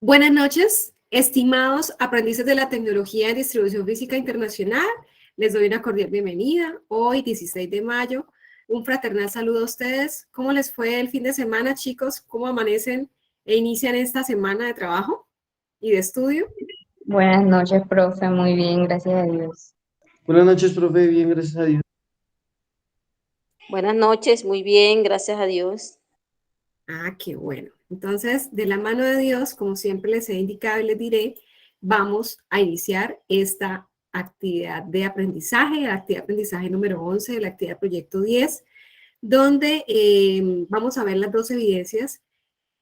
Buenas noches, estimados aprendices de la tecnología en distribución física internacional. Les doy una cordial bienvenida. Hoy, 16 de mayo, un fraternal saludo a ustedes. ¿Cómo les fue el fin de semana, chicos? ¿Cómo amanecen e inician esta semana de trabajo y de estudio? Buenas noches, profe. Muy bien, gracias a Dios. Buenas noches, profe. Bien, gracias a Dios. Buenas noches, muy bien, gracias a Dios. Ah, qué bueno. Entonces, de la mano de Dios, como siempre les he indicado y les diré, vamos a iniciar esta actividad de aprendizaje, la actividad de aprendizaje número 11 de la actividad proyecto 10, donde vamos a ver las dos evidencias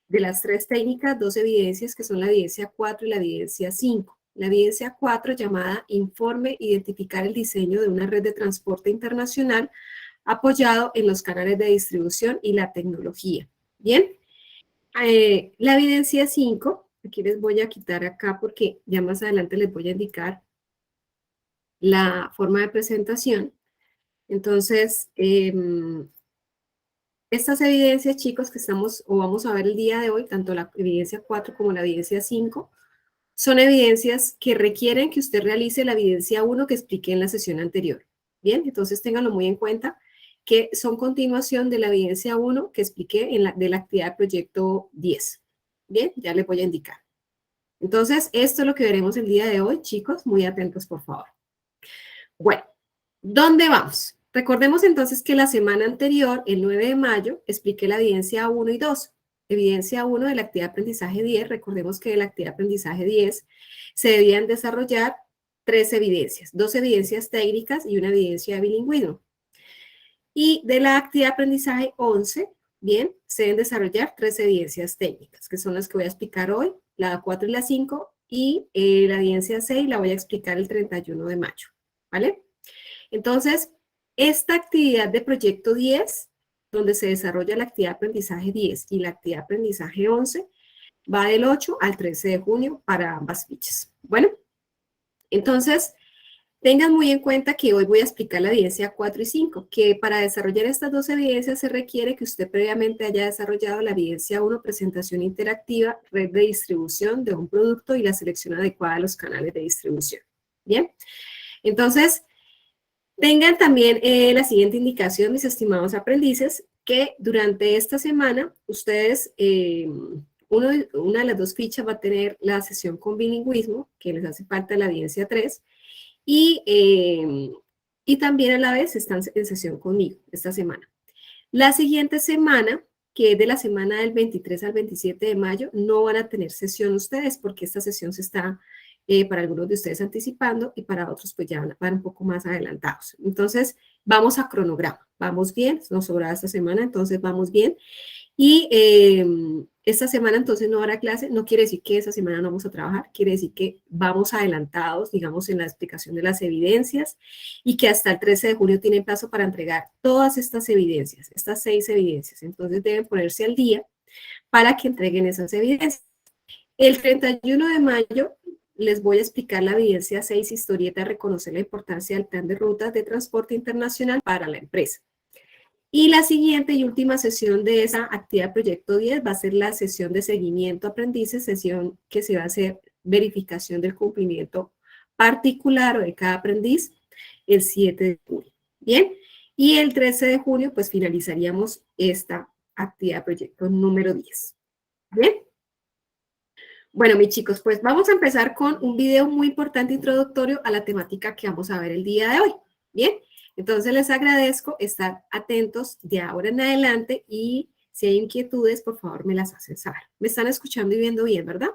de las tres técnicas, dos evidencias que son la evidencia 4 y la evidencia 5. La evidencia 4, llamada Informe, identificar el diseño de una red de transporte internacional apoyado en los canales de distribución y la tecnología. Bien, la evidencia 5, aquí les voy a quitar acá porque ya más adelante les voy a indicar la forma de presentación. Entonces, estas evidencias, chicos, que estamos o vamos a ver el día de hoy, tanto la evidencia 4 como la evidencia 5, son evidencias que requieren que usted realice la evidencia 1 que expliqué en la sesión anterior. Bien, entonces ténganlo muy en cuenta que son continuación de la evidencia 1 que expliqué de la actividad de proyecto 10. Bien, ya les voy a indicar. Entonces, esto es lo que veremos el día de hoy, chicos, muy atentos, por favor. Bueno, ¿dónde vamos? Recordemos entonces que la semana anterior, el 9 de mayo, expliqué la evidencia 1 y 2. Evidencia 1 de la actividad de aprendizaje 10, recordemos que de la actividad de aprendizaje 10 se debían desarrollar tres evidencias, dos evidencias técnicas y una evidencia de bilingüismo. Y de la actividad de aprendizaje 11, bien, se deben desarrollar tres evidencias técnicas, que son las que voy a explicar hoy, la 4 y la 5, y la evidencia 6 la voy a explicar el 31 de mayo, ¿vale? Entonces, esta actividad de proyecto 10, donde se desarrolla la actividad de aprendizaje 10 y la actividad de aprendizaje 11, va del 8 al 13 de junio para ambas fichas. Bueno, entonces, tengan muy en cuenta que hoy voy a explicar la evidencia 4 y 5, que para desarrollar estas dos evidencias se requiere que usted previamente haya desarrollado la evidencia 1, presentación interactiva, red de distribución de un producto y la selección adecuada de los canales de distribución. Bien, entonces, tengan también la siguiente indicación, mis estimados aprendices, que durante esta semana ustedes, una de las dos fichas va a tener la sesión con bilingüismo, que les hace falta la evidencia 3, y también a la vez están en sesión conmigo esta semana. La siguiente semana, que es de la semana del 23 al 27 de mayo, no van a tener sesión ustedes porque esta sesión se está para algunos de ustedes anticipando y para otros pues ya van un poco más adelantados. Entonces, vamos a cronograma. Vamos bien, nos sobra esta semana, entonces vamos bien. Y esta semana entonces no habrá clase, no quiere decir que esta semana no vamos a trabajar, quiere decir que vamos adelantados, digamos, en la explicación de las evidencias y que hasta el 13 de junio tienen plazo para entregar todas estas evidencias, estas 6 evidencias. Entonces deben ponerse al día para que entreguen esas evidencias. El 31 de mayo les voy a explicar la evidencia 6, historieta, reconocer la importancia del plan de rutas de transporte internacional para la empresa. Y la siguiente y última sesión de esa actividad proyecto 10 va a ser la sesión de seguimiento aprendices, sesión que se va a hacer verificación del cumplimiento particular o de cada aprendiz el 7 de junio. Bien, y el 13 de junio pues finalizaríamos esta actividad proyecto número 10. Bien. Bueno, mis chicos, pues vamos a empezar con un video muy importante introductorio a la temática que vamos a ver el día de hoy. Bien, entonces les agradezco estar atentos de ahora en adelante y si hay inquietudes, por favor, me las hacen saber. Me están escuchando y viendo bien, ¿verdad?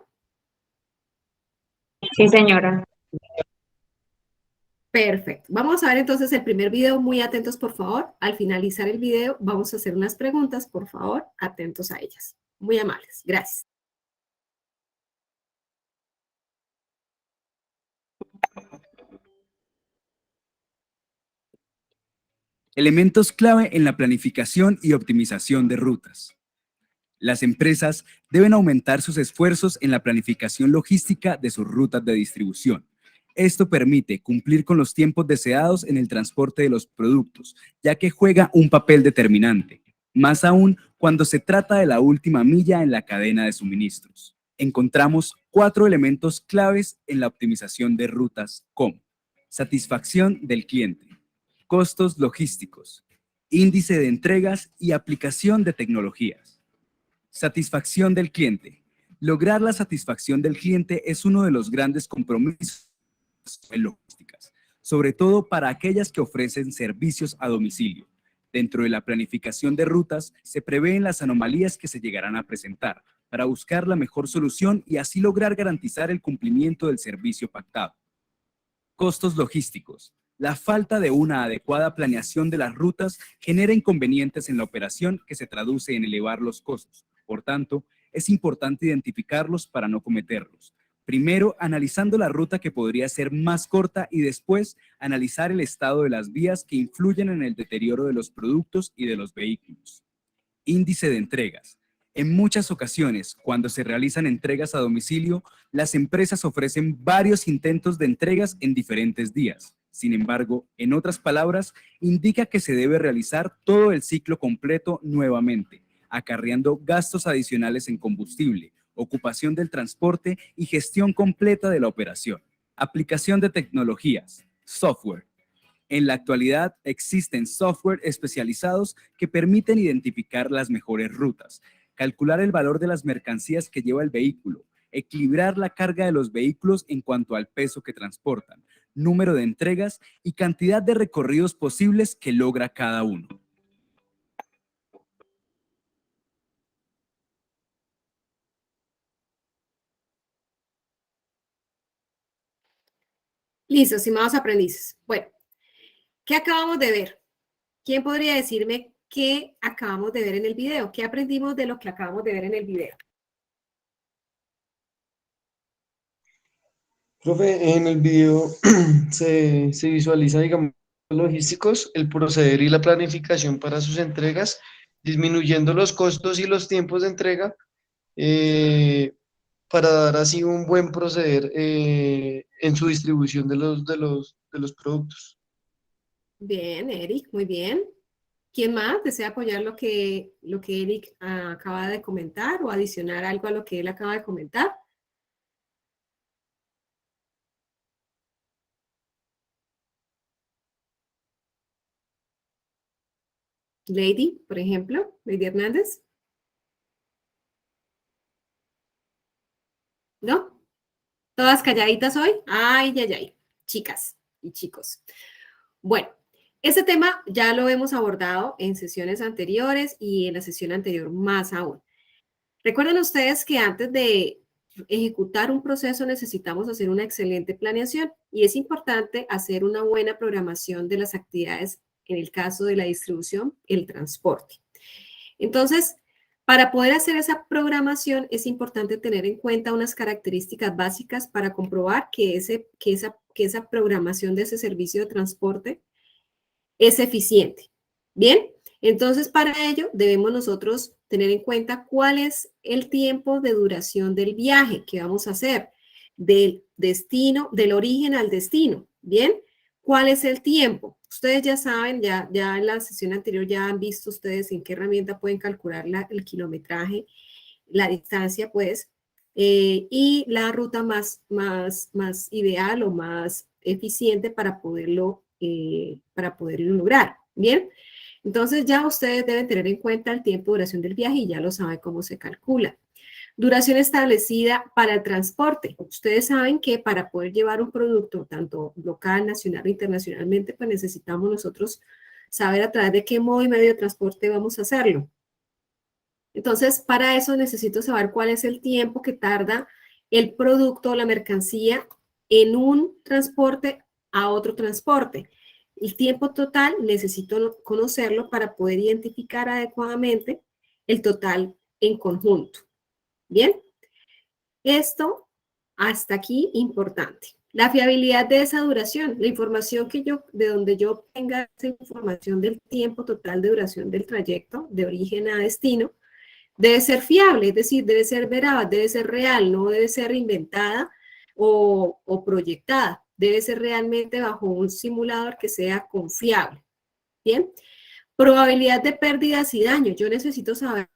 Sí, señora. Perfecto. Vamos a ver entonces el primer video, muy atentos, por favor. Al finalizar el video, vamos a hacer unas preguntas, por favor, atentos a ellas. Muy amables. Gracias. Elementos clave en la planificación y optimización de rutas. Las empresas deben aumentar sus esfuerzos en la planificación logística de sus rutas de distribución. Esto permite cumplir con los tiempos deseados en el transporte de los productos, ya que juega un papel determinante, más aún cuando se trata de la última milla en la cadena de suministros. encontramos 4 elementos claves en la optimización de rutas como satisfacción del cliente, costos logísticos, índice de entregas y aplicación de tecnologías. Satisfacción del cliente. Lograr la satisfacción del cliente es uno de los grandes compromisos en logísticas, sobre todo para aquellas que ofrecen servicios a domicilio. Dentro de la planificación de rutas se prevén las anomalías que se llegarán a presentar para buscar la mejor solución y así lograr garantizar el cumplimiento del servicio pactado. Costos logísticos. La falta de una adecuada planeación de las rutas genera inconvenientes en la operación que se traduce en elevar los costos. Por tanto, es importante identificarlos para no cometerlos. Primero, analizando la ruta que podría ser más corta y después, analizar el estado de las vías que influyen en el deterioro de los productos y de los vehículos. Índice de entregas. En muchas ocasiones, cuando se realizan entregas a domicilio, las empresas ofrecen varios intentos de entregas en diferentes días. Sin embargo, en otras palabras, indica que se debe realizar todo el ciclo completo nuevamente, acarreando gastos adicionales en combustible, ocupación del transporte y gestión completa de la operación. Aplicación de tecnologías, software. En la actualidad existen software especializados que permiten identificar las mejores rutas, calcular el valor de las mercancías que lleva el vehículo, equilibrar la carga de los vehículos en cuanto al peso que transportan, número de entregas y cantidad de recorridos posibles que logra cada uno. Listo, estimados aprendices. Bueno, ¿qué acabamos de ver? ¿Quién podría decirme qué acabamos de ver en el video? ¿Qué aprendimos de lo que acabamos de ver en el video? Profe, en el video se visualiza, digamos, los logísticos, el proceder y la planificación para sus entregas, disminuyendo los costos y los tiempos de entrega eh, para dar así un buen proceder en su distribución de los productos. Bien, Eric, muy bien. ¿Quién más desea apoyar lo que Eric acaba de comentar o adicionar algo a lo que él acaba de comentar? Lady, por ejemplo, Lady Hernández. ¿No? ¿Todas calladitas hoy? Ay, ay, ay, chicas y chicos. Bueno, este tema ya lo hemos abordado en sesiones anteriores y en la sesión anterior más aún. Recuerden ustedes que antes de ejecutar un proceso necesitamos hacer una excelente planeación y es importante hacer una buena programación de las actividades en el caso de la distribución, el transporte. Entonces, para poder hacer esa programación es importante tener en cuenta unas características básicas para comprobar que esa programación de ese servicio de transporte es eficiente. Bien, entonces para ello debemos nosotros tener en cuenta cuál es el tiempo de duración del viaje que vamos a hacer, del destino, del origen al destino. Bien, ¿cuál es el tiempo? Ustedes ya saben, ya en la sesión anterior ya han visto ustedes en qué herramienta pueden calcular el kilometraje, la distancia, pues, y la ruta más ideal o más eficiente para poderlo lograr. Bien, entonces ya ustedes deben tener en cuenta el tiempo de duración del viaje y ya lo saben cómo se calcula. Duración establecida para el transporte. Ustedes saben que para poder llevar un producto, tanto local, nacional o internacionalmente, pues necesitamos nosotros saber a través de qué modo y medio de transporte vamos a hacerlo. Entonces, para eso necesito saber cuál es el tiempo que tarda el producto o la mercancía en un transporte a otro transporte. El tiempo total necesito conocerlo para poder identificar adecuadamente el total en conjunto. Bien, esto hasta aquí importante. La fiabilidad de esa duración, la información de donde yo tenga esa información del tiempo total de duración del trayecto de origen a destino, debe ser fiable, es decir, debe ser veraz, debe ser real, no debe ser inventada o proyectada, debe ser realmente bajo un simulador que sea confiable. Bien, probabilidad de pérdidas y daños. Yo necesito saber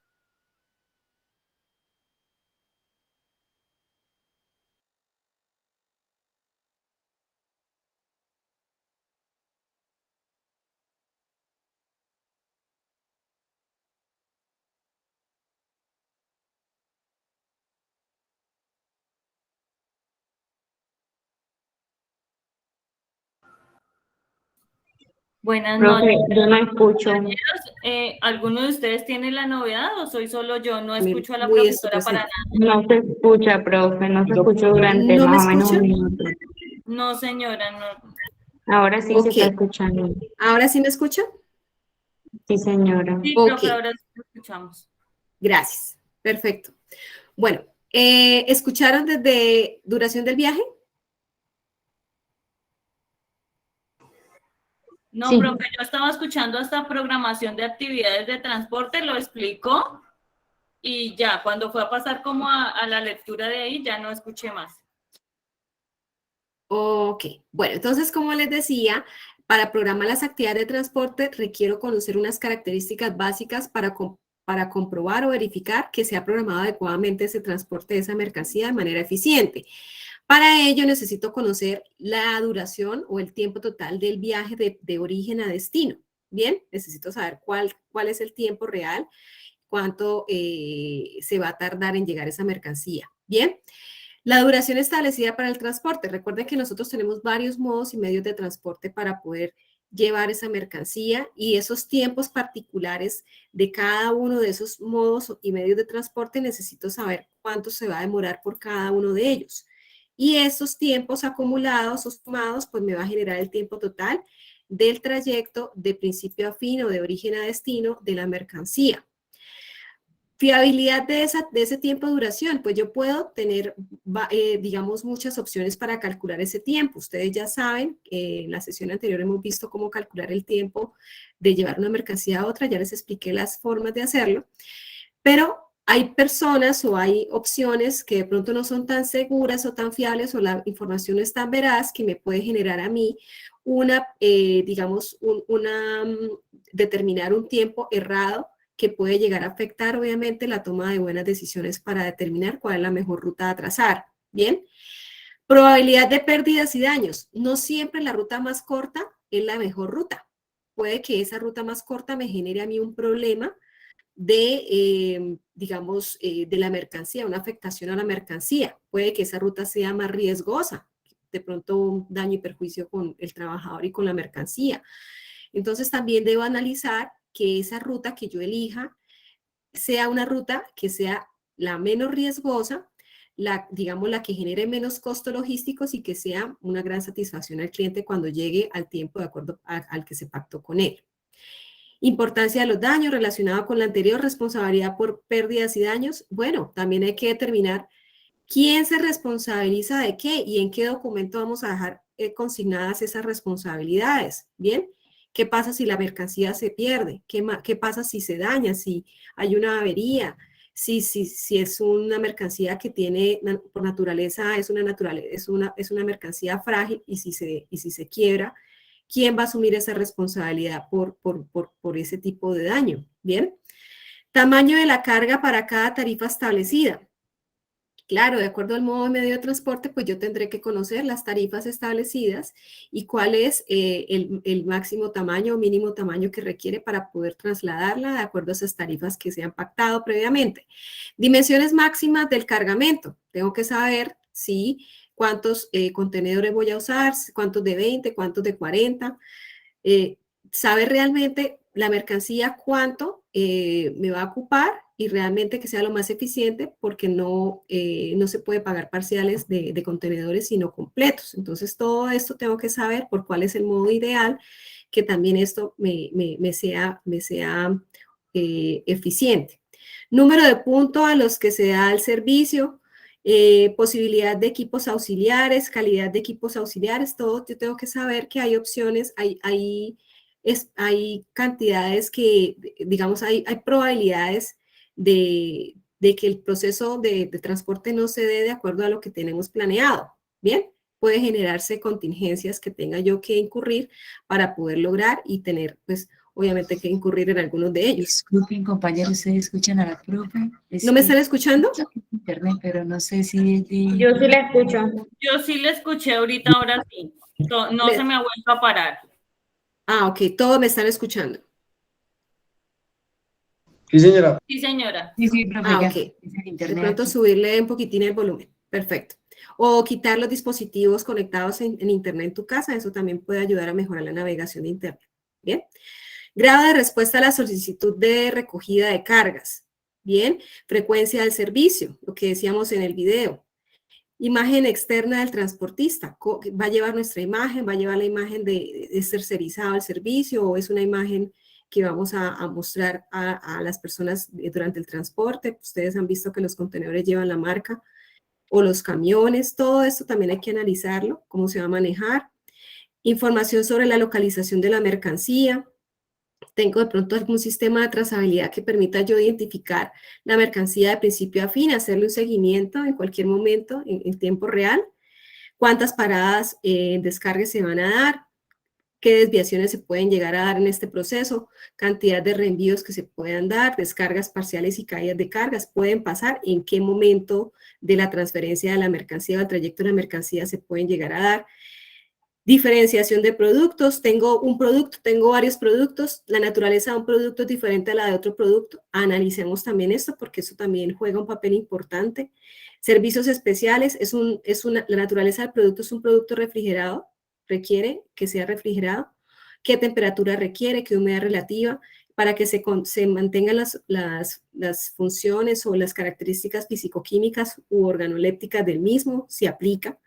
Buenas Profe, noches. yo no escucho. ¿Alguno de ustedes tiene la novedad o soy solo yo? No escucho a la Muy profesora estupendo. para nada. No se escucha, profe, no se escuchó durante ¿No me más o menos escucha? un minuto. No, señora, no. Ahora sí se Ok. está escuchando. ¿Ahora sí me escucha? Sí, señora. Sí, Ok. profe, ahora sí lo escuchamos. Gracias. Perfecto. Bueno, ¿escucharon desde duración del viaje? No, Sí. profe, yo estaba escuchando hasta programación de actividades de transporte, lo explicó y ya, cuando fue a pasar como a la lectura de ahí, ya no escuché más. Ok, bueno, entonces como les decía, para programar las actividades de transporte requiero conocer unas características básicas para comprobar o verificar que se ha programado adecuadamente ese transporte de esa mercancía de manera eficiente. Para ello necesito conocer la duración o el tiempo total del viaje de origen a destino. Bien, necesito saber cuál es el tiempo real, cuánto se va a tardar en llegar esa mercancía. Bien. La duración establecida para el transporte. Recuerden que nosotros tenemos varios modos y medios de transporte para poder llevar esa mercancía y esos tiempos particulares de cada uno de esos modos y medios de transporte necesito saber cuánto se va a demorar por cada uno de ellos. Y esos tiempos acumulados o sumados, pues me va a generar el tiempo total del trayecto de principio a fin o de origen a destino de la mercancía. Fiabilidad de ese tiempo de duración, pues yo puedo tener, digamos, muchas opciones para calcular ese tiempo. Ustedes ya saben, en la sesión anterior hemos visto cómo calcular el tiempo de llevar una mercancía a otra, ya les expliqué las formas de hacerlo, pero hay personas o hay opciones que de pronto no son tan seguras o tan fiables o la información no es tan veraz que me puede generar a mí digamos, determinar un tiempo errado que puede llegar a afectar, obviamente, la toma de buenas decisiones para determinar cuál es la mejor ruta a trazar. Bien. Probabilidad de pérdidas y daños. No siempre la ruta más corta es la mejor ruta. Puede que esa ruta más corta me genere a mí un problema digamos, de la mercancía, una afectación a la mercancía. Puede que esa ruta sea más riesgosa, de pronto un daño y perjuicio con el trabajador y con la mercancía. Entonces también debo analizar que esa ruta que yo elija sea una ruta que sea la menos riesgosa, digamos, la que genere menos costos logísticos y que sea una gran satisfacción al cliente cuando llegue al tiempo de acuerdo al que se pactó con él. Importancia de los daños relacionado con la anterior responsabilidad por pérdidas y daños. Bueno, también hay que determinar quién se responsabiliza de qué y en qué documento vamos a dejar consignadas esas responsabilidades. Bien, ¿qué pasa si la mercancía se pierde? ¿Qué pasa si se daña? Si hay una avería, si es una mercancía que tiene, por naturaleza, es una mercancía frágil y si se quiebra, ¿quién va a asumir esa responsabilidad por ese tipo de daño? Bien. Tamaño de la carga para cada tarifa establecida. Claro, de acuerdo al modo de medio de transporte, pues yo tendré que conocer las tarifas establecidas y cuál es el máximo tamaño o mínimo tamaño que requiere para poder trasladarla de acuerdo a esas tarifas que se han pactado previamente. Dimensiones máximas del cargamento. Tengo que saber si cuántos contenedores voy a usar, cuántos de 20, cuántos de 40. Saber realmente la mercancía cuánto me va a ocupar y realmente que sea lo más eficiente porque no se puede pagar parciales de contenedores sino completos. Entonces todo esto tengo que saber por cuál es el modo ideal que también esto me sea eficiente. Número de puntos a los que se da el servicio, posibilidad de equipos auxiliares, calidad de equipos auxiliares, todo yo tengo que saber que hay opciones, hay cantidades que, digamos, hay probabilidades de que el proceso de transporte no se dé de acuerdo a lo que tenemos planeado. Bien, puede generarse contingencias que tenga yo que incurrir para poder lograr y tener, pues, obviamente que incurrir en algunos de ellos. Disculpen, compañeros, ¿ustedes escuchan a la profe? ¿No me están escuchando? Internet, pero no sé si es de... Yo sí la escucho. Yo sí le escuché ahorita, ahora sí. No se me ha vuelto a parar. Ah, ok, todos me están escuchando. Sí, señora. Sí, señora. Sí, profe, Ah, ya. ok. Es el De internet pronto aquí. subirle un poquitín el volumen. Perfecto. O quitar los dispositivos conectados en internet en tu casa, eso también puede ayudar a mejorar la navegación de internet. ¿bien? Grado de respuesta a la solicitud de recogida de cargas, ¿bien? Frecuencia del servicio, lo que decíamos en el video. Imagen externa del transportista, va a llevar nuestra imagen, va a llevar la imagen de tercerizado el servicio, o es una imagen que vamos a mostrar a las personas durante el transporte. Ustedes han visto que los contenedores llevan la marca, o los camiones, todo esto también hay que analizarlo, cómo se va a manejar. Información sobre la localización de la mercancía. Tengo de pronto algún sistema de trazabilidad que permita yo identificar la mercancía de principio a fin, hacerle un seguimiento en cualquier momento, en tiempo real. Cuántas paradas descargue se van a dar, qué desviaciones se pueden llegar a dar en este proceso, cantidad de reenvíos que se puedan dar, descargas parciales y caídas de cargas pueden pasar, en qué momento de la transferencia de la mercancía o el trayecto de la mercancía se pueden llegar a dar. Diferenciación de productos, tengo un producto, tengo varios productos, la naturaleza de un producto es diferente a la de otro producto, analicemos también esto porque eso también juega un papel importante. Servicios especiales, la naturaleza del producto es un producto refrigerado, requiere que sea refrigerado, qué temperatura requiere, qué humedad relativa, para que se mantengan las funciones o las características fisicoquímicas u organolépticas del mismo, si aplica.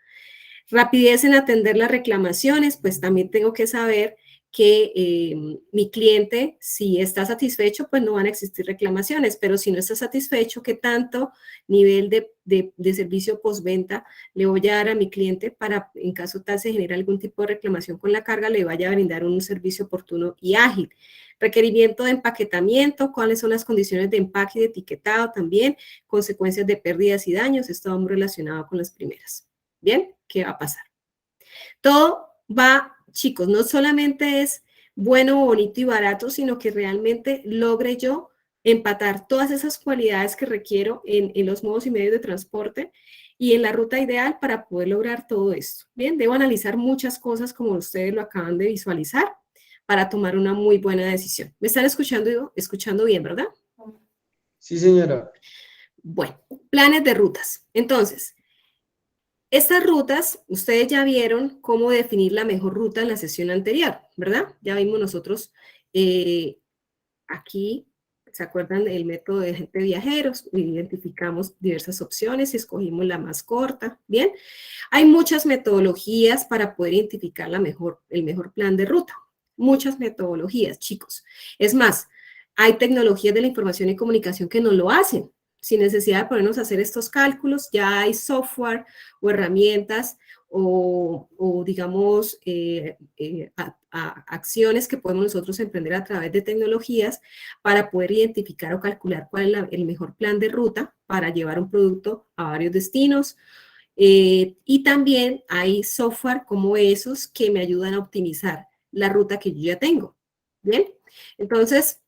Rapidez en atender las reclamaciones, pues también tengo que saber que mi cliente, si está satisfecho, pues no van a existir reclamaciones, pero si no está satisfecho, ¿qué tanto nivel de servicio postventa le voy a dar a mi cliente para, en caso tal se genere algún tipo de reclamación con la carga, le vaya a brindar un servicio oportuno y ágil? Requerimiento de empaquetamiento, cuáles son las condiciones de empaque y de etiquetado también, consecuencias de pérdidas y daños, esto va muy relacionado con las primeras. ¿Bien? ¿Qué va a pasar? Todo va, chicos, no solamente es bueno, bonito y barato, sino que realmente logre yo empatar todas esas cualidades que requiero en los modos y medios de transporte y en la ruta ideal para poder lograr todo esto. Bien, debo analizar muchas cosas como ustedes lo acaban de visualizar para tomar una muy buena decisión. ¿Me están escuchando bien, verdad? Sí, señora. Bueno, planes de rutas. Entonces, estas rutas, ustedes ya vieron cómo definir la mejor ruta en la sesión anterior, ¿verdad? Ya vimos nosotros aquí, ¿se acuerdan del método de agente de viajeros? Identificamos diversas opciones y escogimos la más corta, ¿bien? Hay muchas metodologías para poder identificar el mejor plan de ruta. Muchas metodologías, chicos. Es más, hay tecnologías de la información y comunicación que nos lo hacen. Sin necesidad de ponernos a hacer estos cálculos, ya hay software o herramientas o digamos, acciones que podemos nosotros emprender a través de tecnologías para poder identificar o calcular cuál es el mejor plan de ruta para llevar un producto a varios destinos. Y también hay software como esos que me ayudan a optimizar la ruta que yo ya tengo. ¿Bien? Entonces,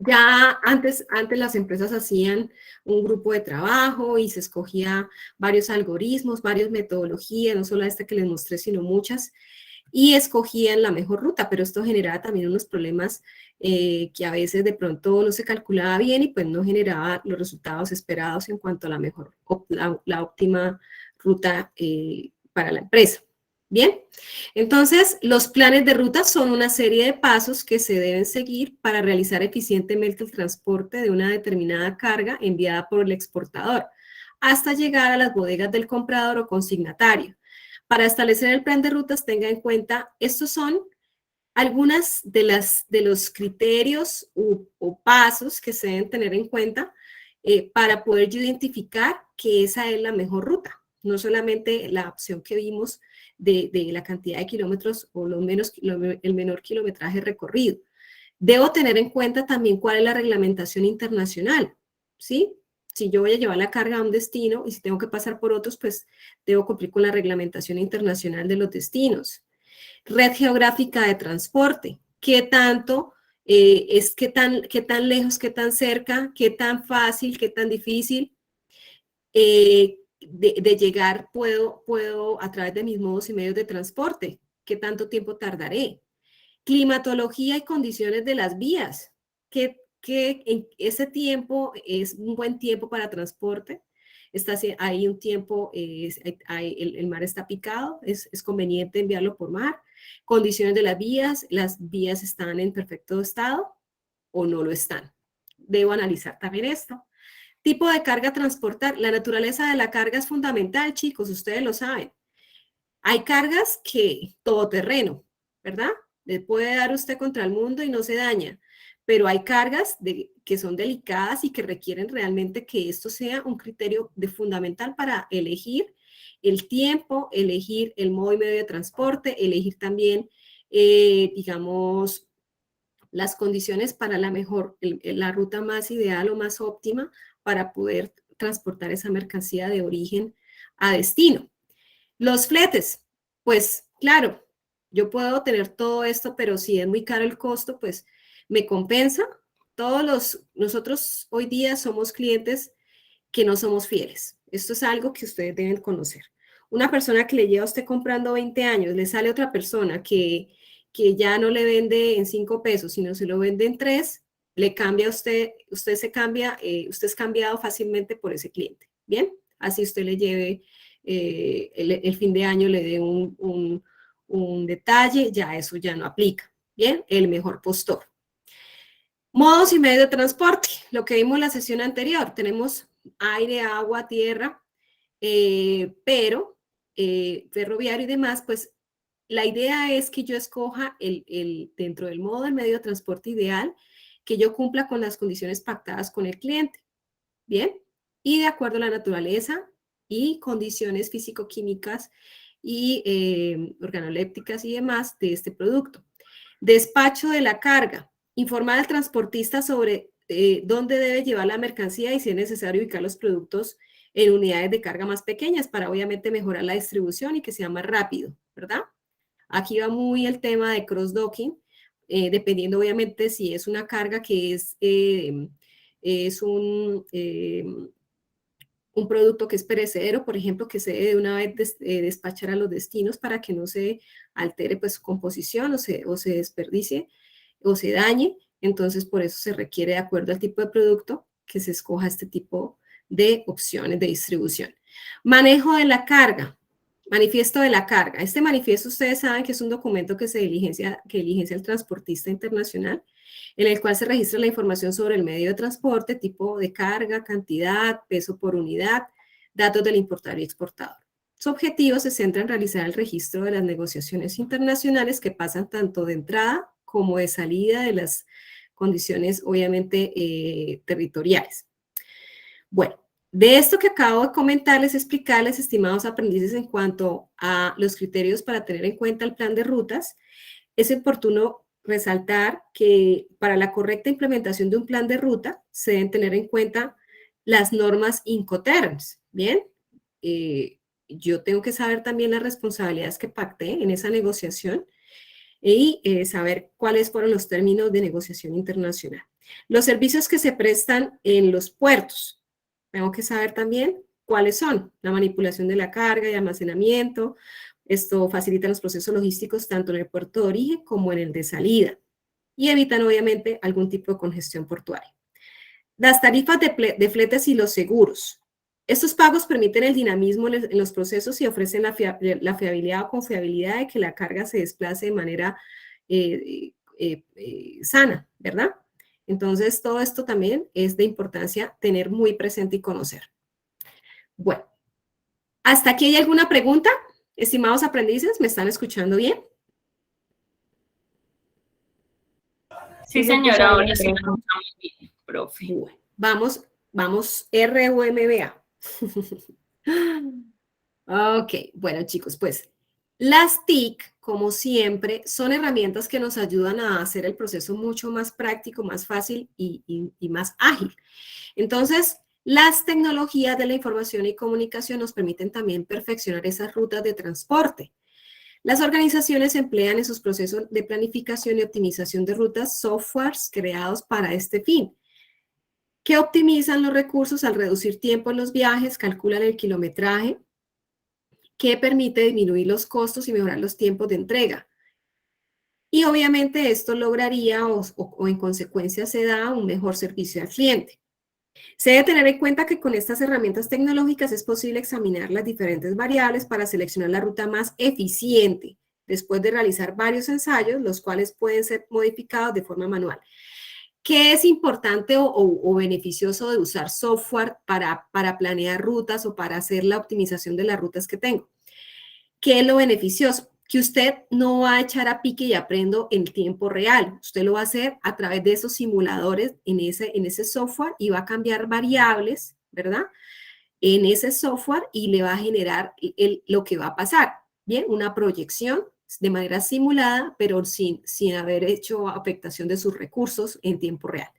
ya antes las empresas hacían un grupo de trabajo y se escogía varios algoritmos, varias metodologías, no solo esta que les mostré, sino muchas, y escogían la mejor ruta, pero esto generaba también unos problemas que a veces de pronto no se calculaba bien y pues no generaba los resultados esperados en cuanto a la óptima ruta para la empresa. Bien, entonces los planes de ruta son una serie de pasos que se deben seguir para realizar eficientemente el transporte de una determinada carga enviada por el exportador hasta llegar a las bodegas del comprador o consignatario. Para establecer el plan de rutas, tenga en cuenta, estos son algunas de los criterios o pasos que se deben tener en cuenta para poder identificar que esa es la mejor ruta. No solamente la opción que vimos de la cantidad de kilómetros o el menor kilometraje recorrido. Debo tener en cuenta también cuál es la reglamentación internacional, ¿sí? Si yo voy a llevar la carga a un destino y si tengo que pasar por otros, pues debo cumplir con la reglamentación internacional de los destinos. Red geográfica de transporte. ¿Qué tanto qué tan lejos, qué tan cerca, qué tan fácil, qué tan difícil de llegar puedo a través de mis modos y medios de transporte? ¿Qué tanto tiempo tardaré? Climatología y condiciones de las vías. ¿Qué en ese tiempo es un buen tiempo para transporte? hay un tiempo, el mar está picado, es conveniente enviarlo por mar, condiciones de las vías están en perfecto estado o no lo están. Debo analizar también esto. Tipo de carga a transportar. La naturaleza de la carga es fundamental, chicos, ustedes lo saben. Hay cargas que todoterreno, ¿verdad? Le puede dar usted contra el mundo y no se daña, pero hay cargas que son delicadas y que requieren realmente que esto sea un criterio fundamental para elegir el tiempo, elegir el modo y medio de transporte, elegir también, digamos, las condiciones para la ruta más ideal o más óptima para poder transportar esa mercancía de origen a destino. Los fletes, pues claro, yo puedo tener todo esto, pero si es muy caro el costo, pues me compensa. Nosotros hoy día somos clientes que no somos fieles. Esto es algo que ustedes deben conocer. Una persona que le lleva a usted comprando 20 años, le sale otra persona que ya no le vende en 5 pesos, sino se lo vende en 3, le cambia a usted, usted es cambiado fácilmente por ese cliente. ¿Bien? Así usted le lleve el fin de año, le dé un detalle, ya eso ya no aplica. Bien, el mejor postor. Modos y medios de transporte, lo que vimos en la sesión anterior, tenemos aire, agua, tierra, pero ferroviario y demás, pues la idea es que yo escoja dentro del modo del medio de transporte ideal, que yo cumpla con las condiciones pactadas con el cliente, ¿bien? Y de acuerdo a la naturaleza y condiciones físico-químicas y organolépticas y demás de este producto. Despacho de la carga. Informar al transportista sobre dónde debe llevar la mercancía y si es necesario ubicar los productos en unidades de carga más pequeñas para obviamente mejorar la distribución y que sea más rápido, ¿verdad? Aquí va muy el tema de cross-docking, dependiendo obviamente si es una carga que es un producto que es perecedero, por ejemplo, que se debe de una vez despachar a los destinos para que no se altere pues, su composición o se desperdicie o se dañe. Entonces, por eso se requiere, de acuerdo al tipo de producto, que se escoja este tipo de opciones de distribución. Manejo de la carga. Manifiesto de la carga. Este manifiesto ustedes saben que es un documento que diligencia el transportista internacional, en el cual se registra la información sobre el medio de transporte, tipo de carga, cantidad, peso por unidad, datos del importador y exportador. Su objetivo se centra en realizar el registro de las negociaciones internacionales que pasan tanto de entrada como de salida de las condiciones, obviamente, territoriales. Bueno, de esto que acabo de comentarles, explicarles, estimados aprendices, en cuanto a los criterios para tener en cuenta el plan de rutas, es oportuno resaltar que para la correcta implementación de un plan de ruta se deben tener en cuenta las normas Incoterms, ¿bien? Yo tengo que saber también las responsabilidades que pacté en esa negociación y saber cuáles fueron los términos de negociación internacional. Los servicios que se prestan en los puertos, tengo que saber también cuáles son. La manipulación de la carga y almacenamiento. Esto facilita los procesos logísticos tanto en el puerto de origen como en el de salida. Y evitan, obviamente, algún tipo de congestión portuaria. Las tarifas de fletes y los seguros. Estos pagos permiten el dinamismo en los procesos y ofrecen la fiabilidad o confiabilidad de que la carga se desplace de manera sana, ¿verdad? Entonces, todo esto también es de importancia tener muy presente y conocer. Bueno, ¿hasta aquí hay alguna pregunta? Estimados aprendices, ¿me están escuchando bien? Sí, señora, ahora sí lo escuchamos bien, profe. Bueno, vamos RUMBA. Ok, bueno chicos, pues las TIC, como siempre, son herramientas que nos ayudan a hacer el proceso mucho más práctico, más fácil y más ágil. Entonces, las tecnologías de la información y comunicación nos permiten también perfeccionar esas rutas de transporte. Las organizaciones emplean en sus procesos de planificación y optimización de rutas softwares creados para este fin, que optimizan los recursos al reducir tiempo en los viajes, calculan el kilometraje, que permite disminuir los costos y mejorar los tiempos de entrega. Y obviamente esto lograría o en consecuencia se da un mejor servicio al cliente. Se debe tener en cuenta que con estas herramientas tecnológicas es posible examinar las diferentes variables para seleccionar la ruta más eficiente, después de realizar varios ensayos, los cuales pueden ser modificados de forma manual. ¿Qué es importante o beneficioso de usar software para planear rutas o para hacer la optimización de las rutas que tengo? ¿Qué es lo beneficioso? Que usted no va a echar a pique y aprendo en tiempo real. Usted lo va a hacer a través de esos simuladores en ese software y va a cambiar variables, ¿verdad? En ese software y le va a generar lo que va a pasar, ¿bien? Una proyección de manera simulada, pero sin haber hecho afectación de sus recursos en tiempo real.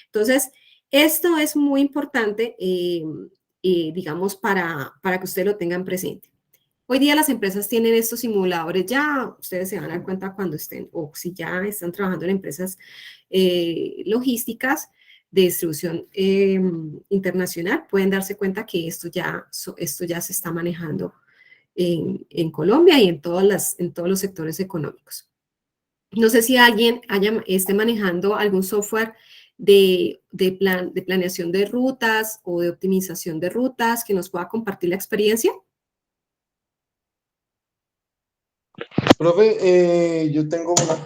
Entonces, esto es muy importante, digamos, para que ustedes lo tengan presente. Hoy día las empresas tienen estos simuladores, ya ustedes se van a dar cuenta cuando estén, o si ya están trabajando en empresas logísticas de distribución internacional, pueden darse cuenta que esto ya se está manejando en Colombia y en todos los sectores económicos. No sé si alguien esté manejando algún software de planeación de rutas o de optimización de rutas que nos pueda compartir la experiencia. Profe, yo tengo una.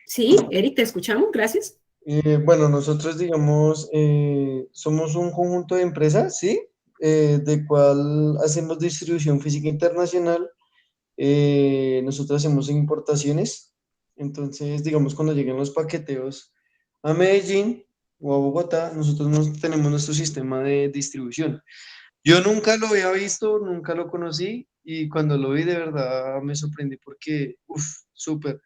Sí, Eric, te escuchamos, gracias. Bueno, nosotros, digamos, somos un conjunto de empresas, ¿sí? De cual hacemos distribución física internacional. Nosotros hacemos importaciones. Entonces, digamos, cuando lleguen los paqueteos a Medellín o a Bogotá, nosotros tenemos nuestro sistema de distribución. Yo nunca lo había visto, nunca lo conocí y cuando lo vi de verdad me sorprendí porque, uff, súper.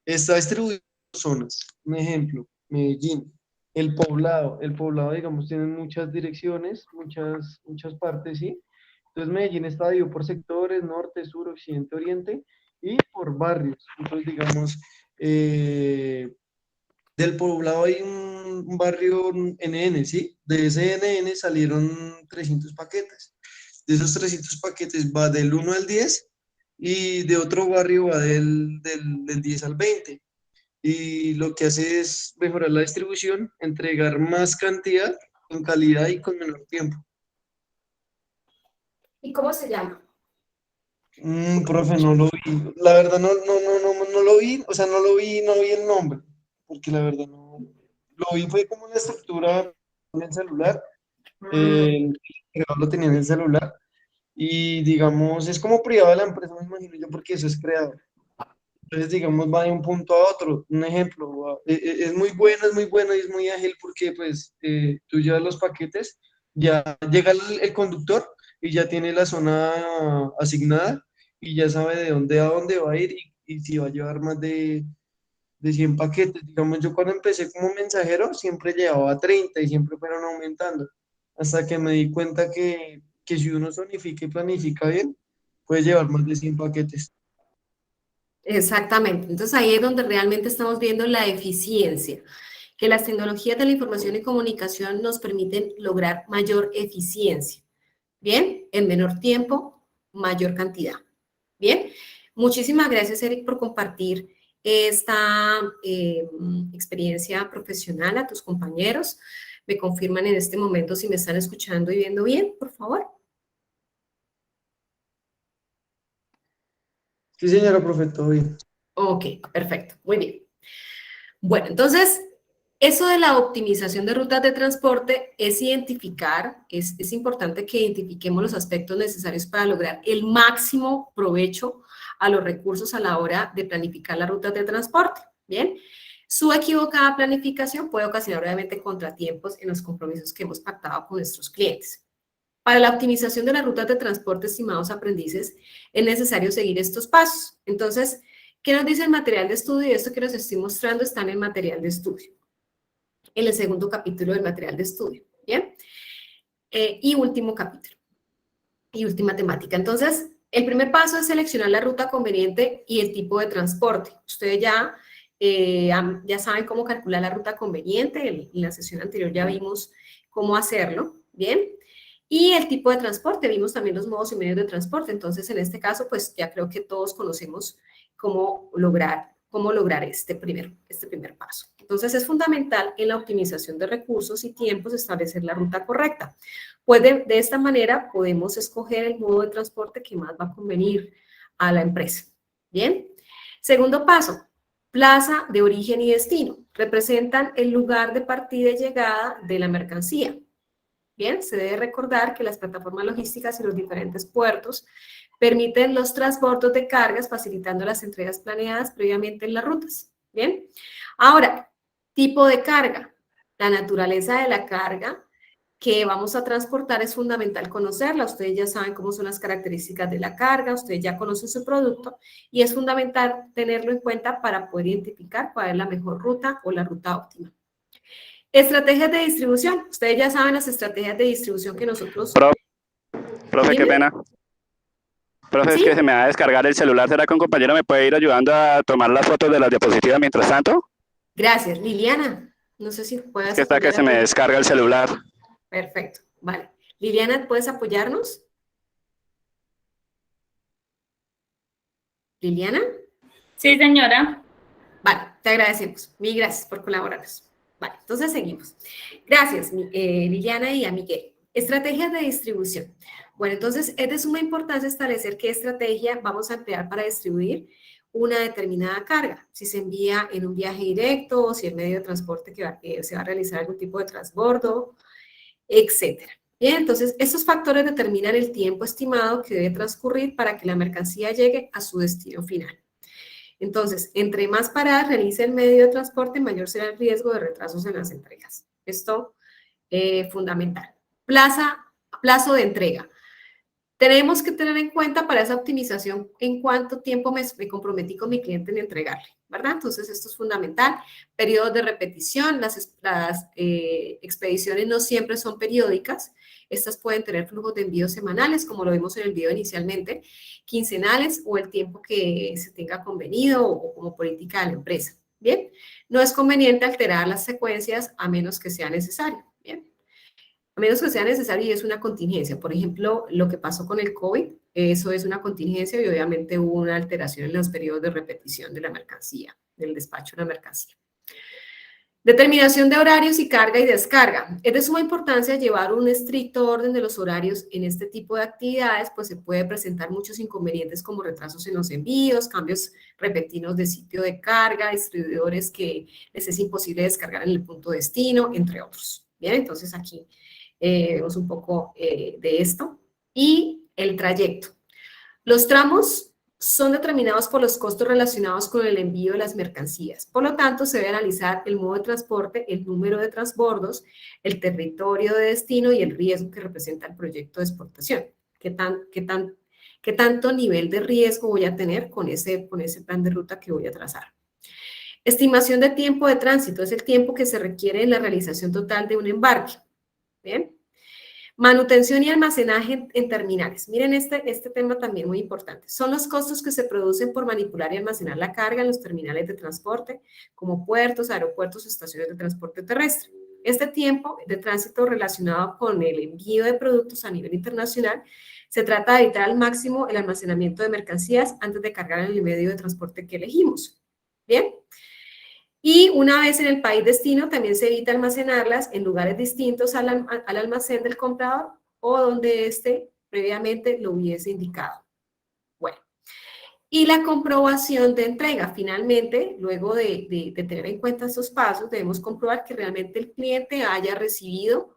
Está distribuido en zonas. Un ejemplo, Medellín, el poblado, digamos, tiene muchas direcciones, muchas partes, ¿sí? Entonces Medellín está dividido por sectores, norte, sur, occidente, oriente y por barrios. Entonces, digamos, del poblado hay un barrio NN, ¿sí? De ese NN salieron 300 paquetes. De esos 300 paquetes va del 1 al 10 y de otro barrio va del 10 al 20. Y lo que hace es mejorar la distribución, entregar más cantidad en calidad y con menor tiempo. ¿Y cómo se llama? Profe, no lo vi. La verdad no lo vi, o sea, no vi el nombre, porque la verdad no. Lo vi fue como una estructura en el celular, el creador lo tenía en el celular, y digamos, es como privado de la empresa, me imagino yo, porque eso es creado. Entonces, digamos, va de un punto a otro. Un ejemplo, es muy bueno y es muy ágil porque, pues, tú llevas los paquetes, ya llega el conductor y ya tiene la zona asignada y ya sabe de dónde a dónde va a ir y si va a llevar más de 100 paquetes. Digamos, yo cuando empecé como mensajero siempre llevaba 30 y siempre fueron aumentando. Hasta que me di cuenta que si uno zonifica y planifica bien, puede llevar más de 100 paquetes. Exactamente. Entonces ahí es donde realmente estamos viendo la eficiencia, que las tecnologías de la información y comunicación nos permiten lograr mayor eficiencia. Bien, en menor tiempo, mayor cantidad. Bien, muchísimas gracias, Eric, por compartir esta experiencia profesional a tus compañeros. Me confirman en este momento si me están escuchando y viendo bien, por favor. Sí, señora profe, todo bien. Ok, perfecto, muy bien. Bueno, entonces, eso de la optimización de rutas de transporte es identificar, es importante que identifiquemos los aspectos necesarios para lograr el máximo provecho a los recursos a la hora de planificar las rutas de transporte, ¿bien? Su equivocada planificación puede ocasionar obviamente contratiempos en los compromisos que hemos pactado con nuestros clientes. Para la optimización de las rutas de transporte, estimados aprendices, es necesario seguir estos pasos. Entonces, ¿qué nos dice el material de estudio? Y esto que les estoy mostrando está en el material de estudio, en el segundo capítulo del material de estudio, ¿bien? Y último capítulo, y última temática. Entonces, el primer paso es seleccionar la ruta conveniente y el tipo de transporte. Ustedes ya saben cómo calcular la ruta conveniente, en la sesión anterior ya vimos cómo hacerlo, ¿bien? Y el tipo de transporte, vimos también los modos y medios de transporte. Entonces, en este caso, pues ya creo que todos conocemos cómo lograr este primer paso. Entonces es fundamental en la optimización de recursos y tiempos establecer la ruta correcta. Pues de esta manera podemos escoger el modo de transporte que más va a convenir a la empresa. Bien. Segundo paso, plaza de origen y destino. Representan el lugar de partida y llegada de la mercancía. Bien, se debe recordar que las plataformas logísticas y los diferentes puertos permiten los transbordos de cargas, facilitando las entregas planeadas previamente en las rutas. Bien, ahora, tipo de carga. La naturaleza de la carga que vamos a transportar es fundamental conocerla. Ustedes ya saben cómo son las características de la carga, ustedes ya conocen su producto y es fundamental tenerlo en cuenta para poder identificar cuál es la mejor ruta o la ruta óptima. Estrategias de distribución. Ustedes ya saben las estrategias de distribución que nosotros... Profe, Dime. qué pena. Profe, ¿Sí? es que se me va a descargar el celular. ¿Será que un compañero me puede ir ayudando a tomar las fotos de las diapositivas mientras tanto? Gracias. Liliana, no sé si puedes Es que está que apoyar se me a tu- descarga el celular. Perfecto, vale. Liliana, ¿puedes apoyarnos? Liliana. Sí, señora. Vale, te agradecemos. Mil gracias por colaborarnos. Vale, entonces seguimos. Gracias, Liliana y a Miguel. Estrategias de distribución. Bueno, entonces es de suma importancia establecer qué estrategia vamos a emplear para distribuir una determinada carga. Si se envía en un viaje directo, o si el medio de transporte se va a realizar algún tipo de transbordo, etcétera. Bien, entonces estos factores determinan el tiempo estimado que debe transcurrir para que la mercancía llegue a su destino final. Entonces, entre más paradas realice el medio de transporte, mayor será el riesgo de retrasos en las entregas. Esto fundamental. Plazo de entrega. Tenemos que tener en cuenta para esa optimización en cuánto tiempo me comprometí con mi cliente en entregarle, ¿verdad? Entonces, esto es fundamental. Periodos de repetición. Las expediciones no siempre son periódicas. Estas pueden tener flujos de envío semanales, como lo vimos en el video inicialmente, quincenales o el tiempo que se tenga convenido o como política de la empresa. Bien, no es conveniente alterar las secuencias a menos que sea necesario. Bien, a menos que sea necesario y es una contingencia. Por ejemplo, lo que pasó con el COVID, eso es una contingencia y obviamente hubo una alteración en los periodos de repetición de la mercancía, del despacho de la mercancía. Determinación de horarios y carga y descarga. Es de suma importancia llevar un estricto orden de los horarios en este tipo de actividades, pues se puede presentar muchos inconvenientes como retrasos en los envíos, cambios repentinos de sitio de carga, distribuidores que les es imposible descargar en el punto de destino, entre otros. Bien, entonces aquí vemos un poco de esto. Y el trayecto. Los tramos son determinados por los costos relacionados con el envío de las mercancías. Por lo tanto, se debe analizar el modo de transporte, el número de transbordos, el territorio de destino y el riesgo que representa el proyecto de exportación. ¿Qué tanto nivel de riesgo voy a tener con ese plan de ruta que voy a trazar? Estimación de tiempo de tránsito es el tiempo que se requiere en la realización total de un embarque. ¿Bien? Manutención y almacenaje en terminales. Miren este tema también muy importante. Son los costos que se producen por manipular y almacenar la carga en los terminales de transporte, como puertos, aeropuertos, estaciones de transporte terrestre. Este tiempo de tránsito relacionado con el envío de productos a nivel internacional, se trata de evitar al máximo el almacenamiento de mercancías antes de cargar en el medio de transporte que elegimos. ¿Bien? Y una vez en el país destino, también se evita almacenarlas en lugares distintos al almacén del comprador o donde éste previamente lo hubiese indicado. Bueno, y la comprobación de entrega. Finalmente, luego de tener en cuenta estos pasos, debemos comprobar que realmente el cliente haya recibido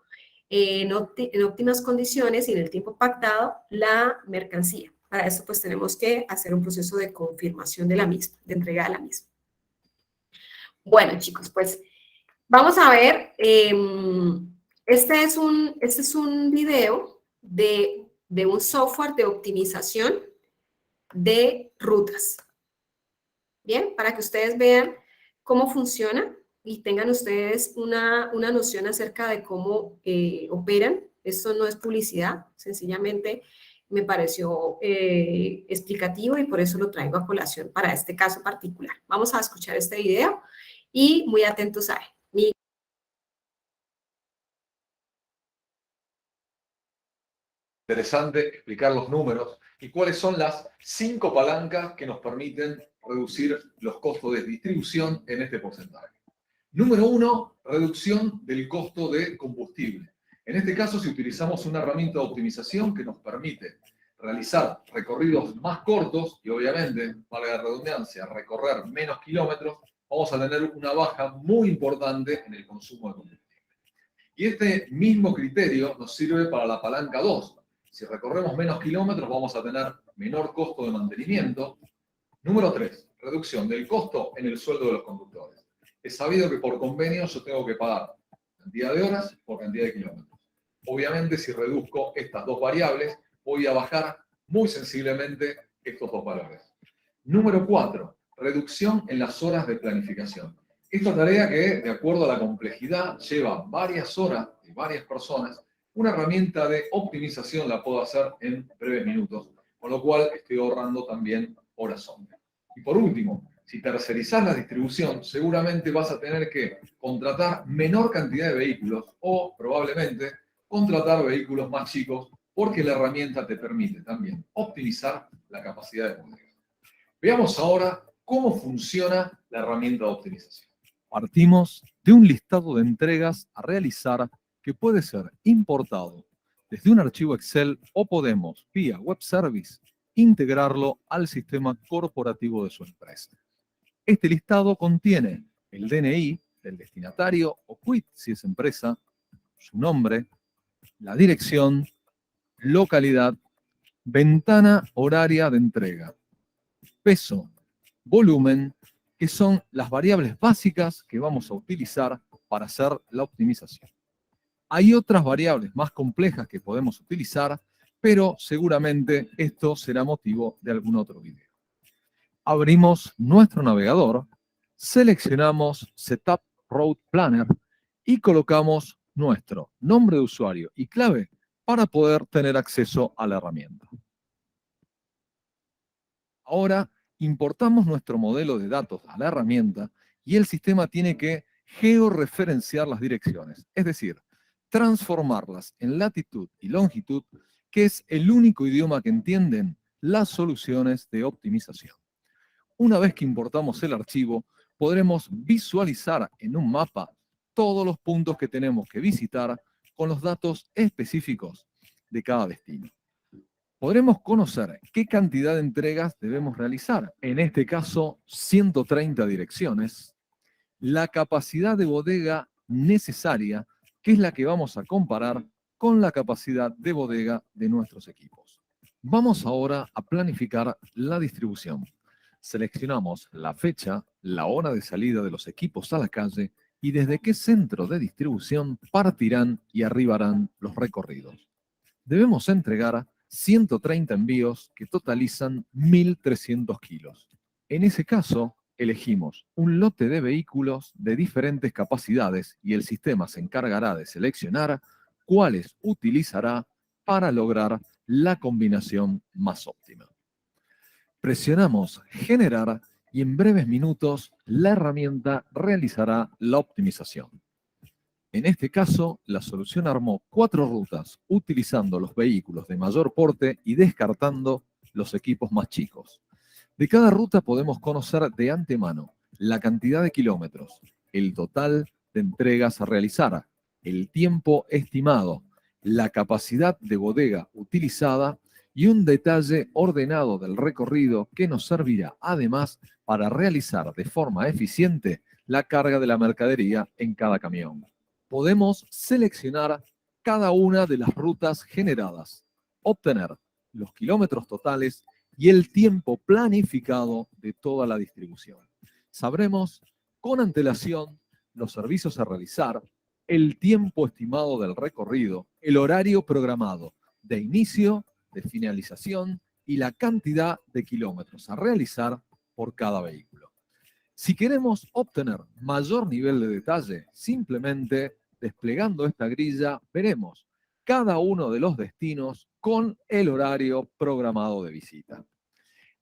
en óptimas condiciones y en el tiempo pactado la mercancía. Para eso, pues, tenemos que hacer un proceso de confirmación de la misma, de entrega de la misma. Bueno, chicos, pues vamos a ver, este es un video de un software de optimización de rutas. Bien, para que ustedes vean cómo funciona y tengan ustedes una noción acerca de cómo operan. Esto no es publicidad, sencillamente me pareció explicativo y por eso lo traigo a colación para este caso particular. Vamos a escuchar este video. Y muy atentos a él. Interesante explicar los números y cuáles son las 5 palancas que nos permiten reducir los costos de distribución en este porcentaje. Número 1, reducción del costo de combustible. En este caso, si utilizamos una herramienta de optimización que nos permite realizar recorridos más cortos y obviamente, valga la redundancia, recorrer menos kilómetros, vamos a tener una baja muy importante en el consumo de combustible. Y este mismo criterio nos sirve para la palanca 2. Si recorremos menos kilómetros, vamos a tener menor costo de mantenimiento. Número 3, reducción del costo en el sueldo de los conductores. Es sabido que por convenio yo tengo que pagar cantidad de horas por cantidad de kilómetros. Obviamente, si reduzco estas dos variables, voy a bajar muy sensiblemente estos dos valores. Número 4, reducción en las horas de planificación. Esta tarea que, de acuerdo a la complejidad, lleva varias horas de varias personas, una herramienta de optimización la puedo hacer en breves minutos, con lo cual estoy ahorrando también horas hombre. Y por último, si tercerizás la distribución, seguramente vas a tener que contratar menor cantidad de vehículos o probablemente contratar vehículos más chicos porque la herramienta te permite también optimizar la capacidad de bodega. Veamos ahora cómo funciona la herramienta de optimización. Partimos de un listado de entregas a realizar que puede ser importado desde un archivo Excel o podemos, vía web service, integrarlo al sistema corporativo de su empresa. Este listado contiene el DNI del destinatario o quit si es empresa, su nombre, la dirección, localidad, ventana horaria de entrega, peso, volumen, que son las variables básicas que vamos a utilizar para hacer la optimización. Hay otras variables más complejas que podemos utilizar, pero seguramente esto será motivo de algún otro video. Abrimos nuestro navegador, seleccionamos Setup Route Planner y colocamos nuestro nombre de usuario y clave para poder tener acceso a la herramienta. Ahora importamos nuestro modelo de datos a la herramienta y el sistema tiene que georreferenciar las direcciones, es decir, transformarlas en latitud y longitud, que es el único idioma que entienden las soluciones de optimización. Una vez que importamos el archivo, podremos visualizar en un mapa todos los puntos que tenemos que visitar con los datos específicos de cada destino. Podremos conocer qué cantidad de entregas debemos realizar, en este caso 130 direcciones, la capacidad de bodega necesaria, que es la que vamos a comparar con la capacidad de bodega de nuestros equipos. Vamos ahora a planificar la distribución. Seleccionamos la fecha, la hora de salida de los equipos a la calle y desde qué centro de distribución partirán y arribarán los recorridos. Debemos entregar 130 envíos que totalizan 1.300 kilos. En ese caso, elegimos un lote de vehículos de diferentes capacidades y el sistema se encargará de seleccionar cuáles utilizará para lograr la combinación más óptima. Presionamos Generar y en breves minutos la herramienta realizará la optimización. En este caso, la solución armó 4 rutas utilizando los vehículos de mayor porte y descartando los equipos más chicos. De cada ruta podemos conocer de antemano la cantidad de kilómetros, el total de entregas a realizar, el tiempo estimado, la capacidad de bodega utilizada y un detalle ordenado del recorrido que nos servirá además para realizar de forma eficiente la carga de la mercadería en cada camión. Podemos seleccionar cada una de las rutas generadas, obtener los kilómetros totales y el tiempo planificado de toda la distribución. Sabremos con antelación los servicios a realizar, el tiempo estimado del recorrido, el horario programado de inicio, de finalización y la cantidad de kilómetros a realizar por cada vehículo. Si queremos obtener mayor nivel de detalle, simplemente desplegando esta grilla veremos cada uno de los destinos con el horario programado de visita.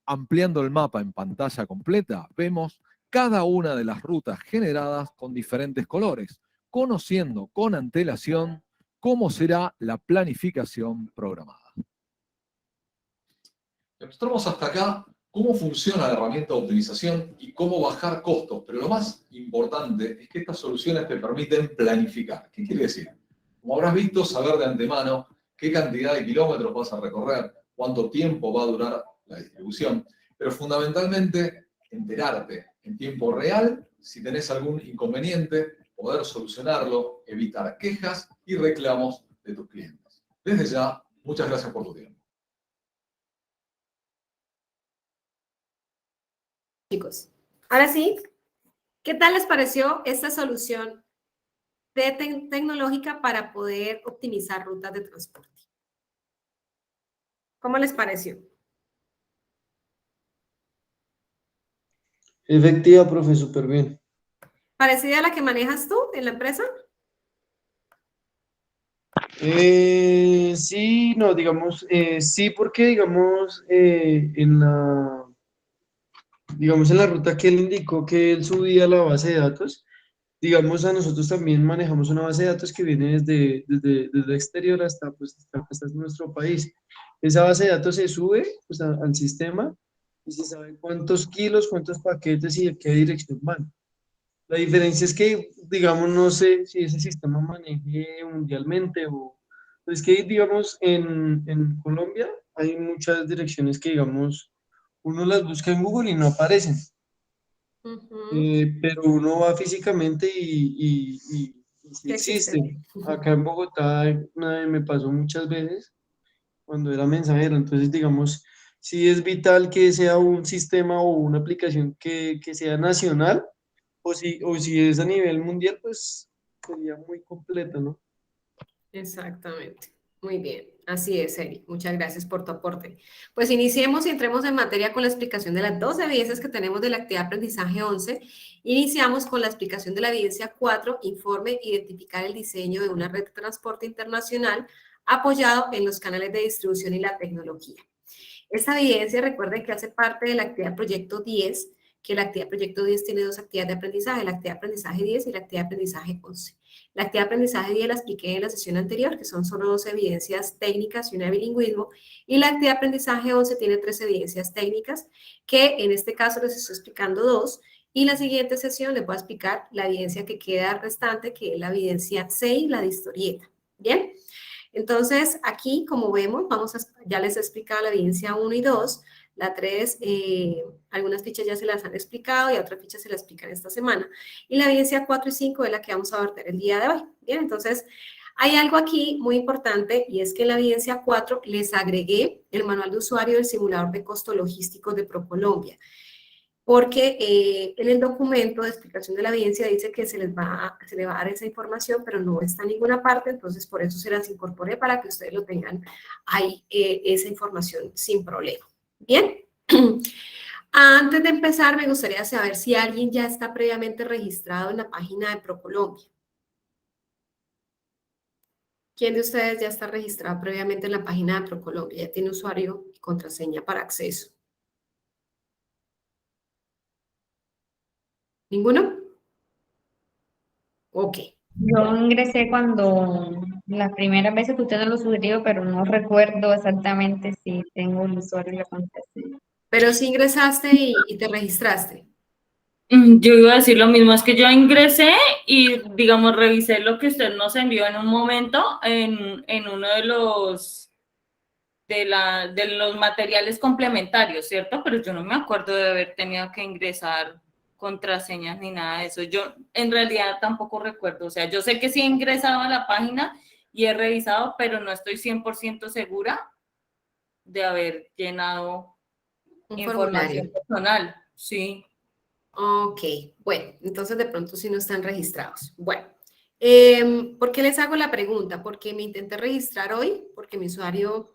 Ampliando el mapa en pantalla completa, vemos cada una de las rutas generadas con diferentes colores, conociendo con antelación cómo será la planificación programada. Mostramos hasta acá cómo funciona la herramienta de optimización y cómo bajar costos. Pero lo más importante es que estas soluciones te permiten planificar. ¿Qué quiere decir? Como habrás visto, saber de antemano qué cantidad de kilómetros vas a recorrer, cuánto tiempo va a durar la distribución, pero fundamentalmente enterarte en tiempo real si tenés algún inconveniente, poder solucionarlo, evitar quejas y reclamos de tus clientes. Desde ya, muchas gracias por tu tiempo. Chicos, ahora sí, ¿qué tal les pareció esta solución tecnológica para poder optimizar rutas de transporte? ¿Cómo les pareció? Efectiva, profe, súper bien. ¿Parecida a la que manejas tú en la empresa? Sí, no, digamos, sí, porque digamos, digamos, en la ruta que él indicó que él subía a la base de datos, digamos, a nosotros también manejamos una base de datos que viene desde el exterior hasta, pues, hasta nuestro país. Esa base de datos se sube, pues, al sistema y se sabe cuántos kilos, cuántos paquetes y de qué dirección van. La diferencia es que, digamos, no sé si ese sistema maneje mundialmente o... Es que, digamos, en Colombia hay muchas direcciones que, digamos, uno las busca en Google y no aparecen. Pero uno va físicamente y sí ¿Qué existe? existen. Acá en Bogotá me pasó muchas veces cuando era mensajero. Entonces, digamos, sí es vital que sea un sistema o una aplicación que sea nacional, o si es a nivel mundial, pues sería muy completo, ¿no? Exactamente. Muy bien. Así es, Eri. Muchas gracias por tu aporte. Pues iniciemos y entremos en materia con la explicación de las dos evidencias que tenemos de la actividad de aprendizaje 11. Iniciamos con la explicación de la evidencia 4, informe, identificar el diseño de una red de transporte internacional apoyado en los canales de distribución y la tecnología. Esta evidencia, recuerden que hace parte de la actividad proyecto 10, que la actividad proyecto 10 tiene dos actividades de aprendizaje, la actividad de aprendizaje 10 y la actividad de aprendizaje 11. La actividad de aprendizaje 10 la expliqué en la sesión anterior, que son solo 2 evidencias técnicas y una de bilingüismo, y la actividad de aprendizaje 11 tiene 3 evidencias técnicas, que en este caso les estoy explicando 2, y la siguiente sesión les voy a explicar la evidencia que queda restante, que es la evidencia 6, la de historieta. ¿Bien? Entonces, aquí, como vemos, ya les he explicado la evidencia 1 y 2, la 3, algunas fichas ya se las han explicado y otras fichas se las explican esta semana. Y la evidencia 4 y 5 es la que vamos a verter el día de hoy. Bien, entonces, hay algo aquí muy importante y es que en la evidencia 4 les agregué el manual de usuario del simulador de costos logísticos de ProColombia. Porque en el documento de explicación de la evidencia dice que se le va a dar esa información, pero no está en ninguna parte, entonces por eso se las incorporé para que ustedes lo tengan ahí, esa información sin problema. Bien. Antes de empezar, me gustaría saber si alguien ya está previamente registrado en la página de ProColombia. ¿Quién de ustedes ya está registrado previamente en la página de ProColombia? Ya tiene usuario y contraseña para acceso. ¿Ninguno? Ok. Yo ingresé cuando las primeras veces que usted nos lo sugirió, pero no recuerdo exactamente si tengo el usuario y la contraseña. Pero sí ingresaste y te registraste. Yo iba a decir lo mismo, es que yo ingresé y, digamos, revisé lo que usted nos envió en un momento en uno de los materiales complementarios, ¿cierto? Pero yo no me acuerdo de haber tenido que ingresar contraseñas ni nada de eso. Yo en realidad tampoco recuerdo, o sea, yo sé que sí he ingresado a la página y he revisado, pero no estoy 100% segura de haber llenado Un información formulario. personal, sí. Ok, bueno, entonces de pronto sí no están registrados. Bueno, ¿por qué les hago la pregunta? Porque me intenté registrar hoy, porque mi usuario,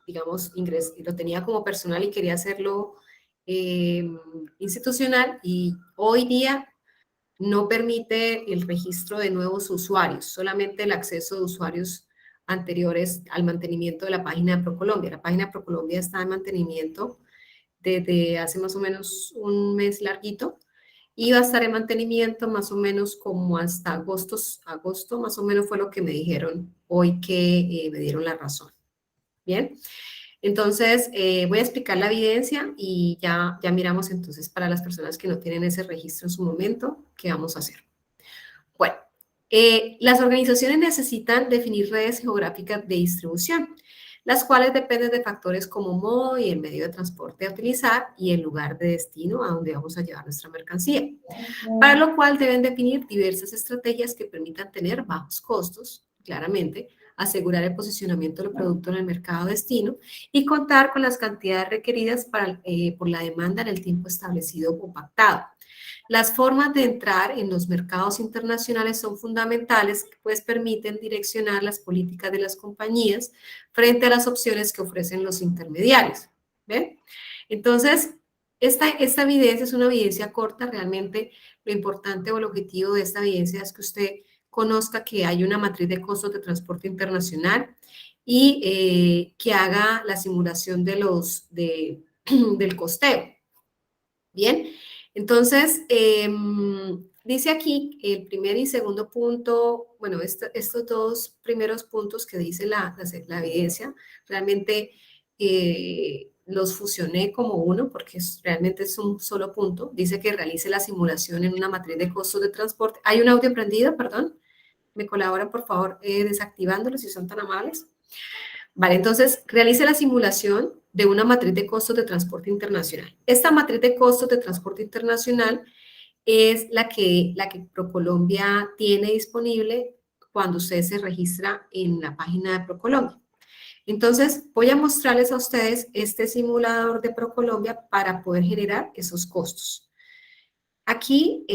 digamos, lo tenía como personal y quería hacerlo institucional, y hoy día no permite el registro de nuevos usuarios, solamente el acceso de usuarios anteriores al mantenimiento de la página de ProColombia. La página de ProColombia está en mantenimiento desde hace más o menos un mes larguito, y va a estar en mantenimiento más o menos como hasta agosto más o menos fue lo que me dijeron hoy, que me dieron la razón. Bien, Entonces, voy a explicar la evidencia y ya miramos entonces para las personas que no tienen ese registro en su momento, ¿qué vamos a hacer? Bueno, las organizaciones necesitan definir redes geográficas de distribución, las cuales dependen de factores como modo y el medio de transporte a utilizar y el lugar de destino a donde vamos a llevar nuestra mercancía, para lo cual deben definir diversas estrategias que permitan tener bajos costos, claramente, asegurar el posicionamiento del producto en el mercado destino y contar con las cantidades requeridas por la demanda en el tiempo establecido o pactado. Las formas de entrar en los mercados internacionales son fundamentales, pues permiten direccionar las políticas de las compañías frente a las opciones que ofrecen los intermediarios. ¿Ven? Entonces, esta evidencia es una evidencia corta. Realmente lo importante o el objetivo de esta evidencia es que usted conozca que hay una matriz de costos de transporte internacional y que haga la simulación del costeo. Bien, entonces, dice aquí el primer y segundo punto, bueno, estos dos primeros puntos que dice la evidencia, realmente los fusioné como uno porque realmente es un solo punto. Dice que realice la simulación en una matriz de costos de transporte. ¿Hay un audio prendido? Perdón. ¿Me colaboran, por favor, desactivándolo si son tan amables? Vale, entonces, realice la simulación de una matriz de costos de transporte internacional. Esta matriz de costos de transporte internacional es la que ProColombia tiene disponible cuando usted se registra en la página de ProColombia. Entonces, voy a mostrarles a ustedes este simulador de ProColombia para poder generar esos costos. Aquí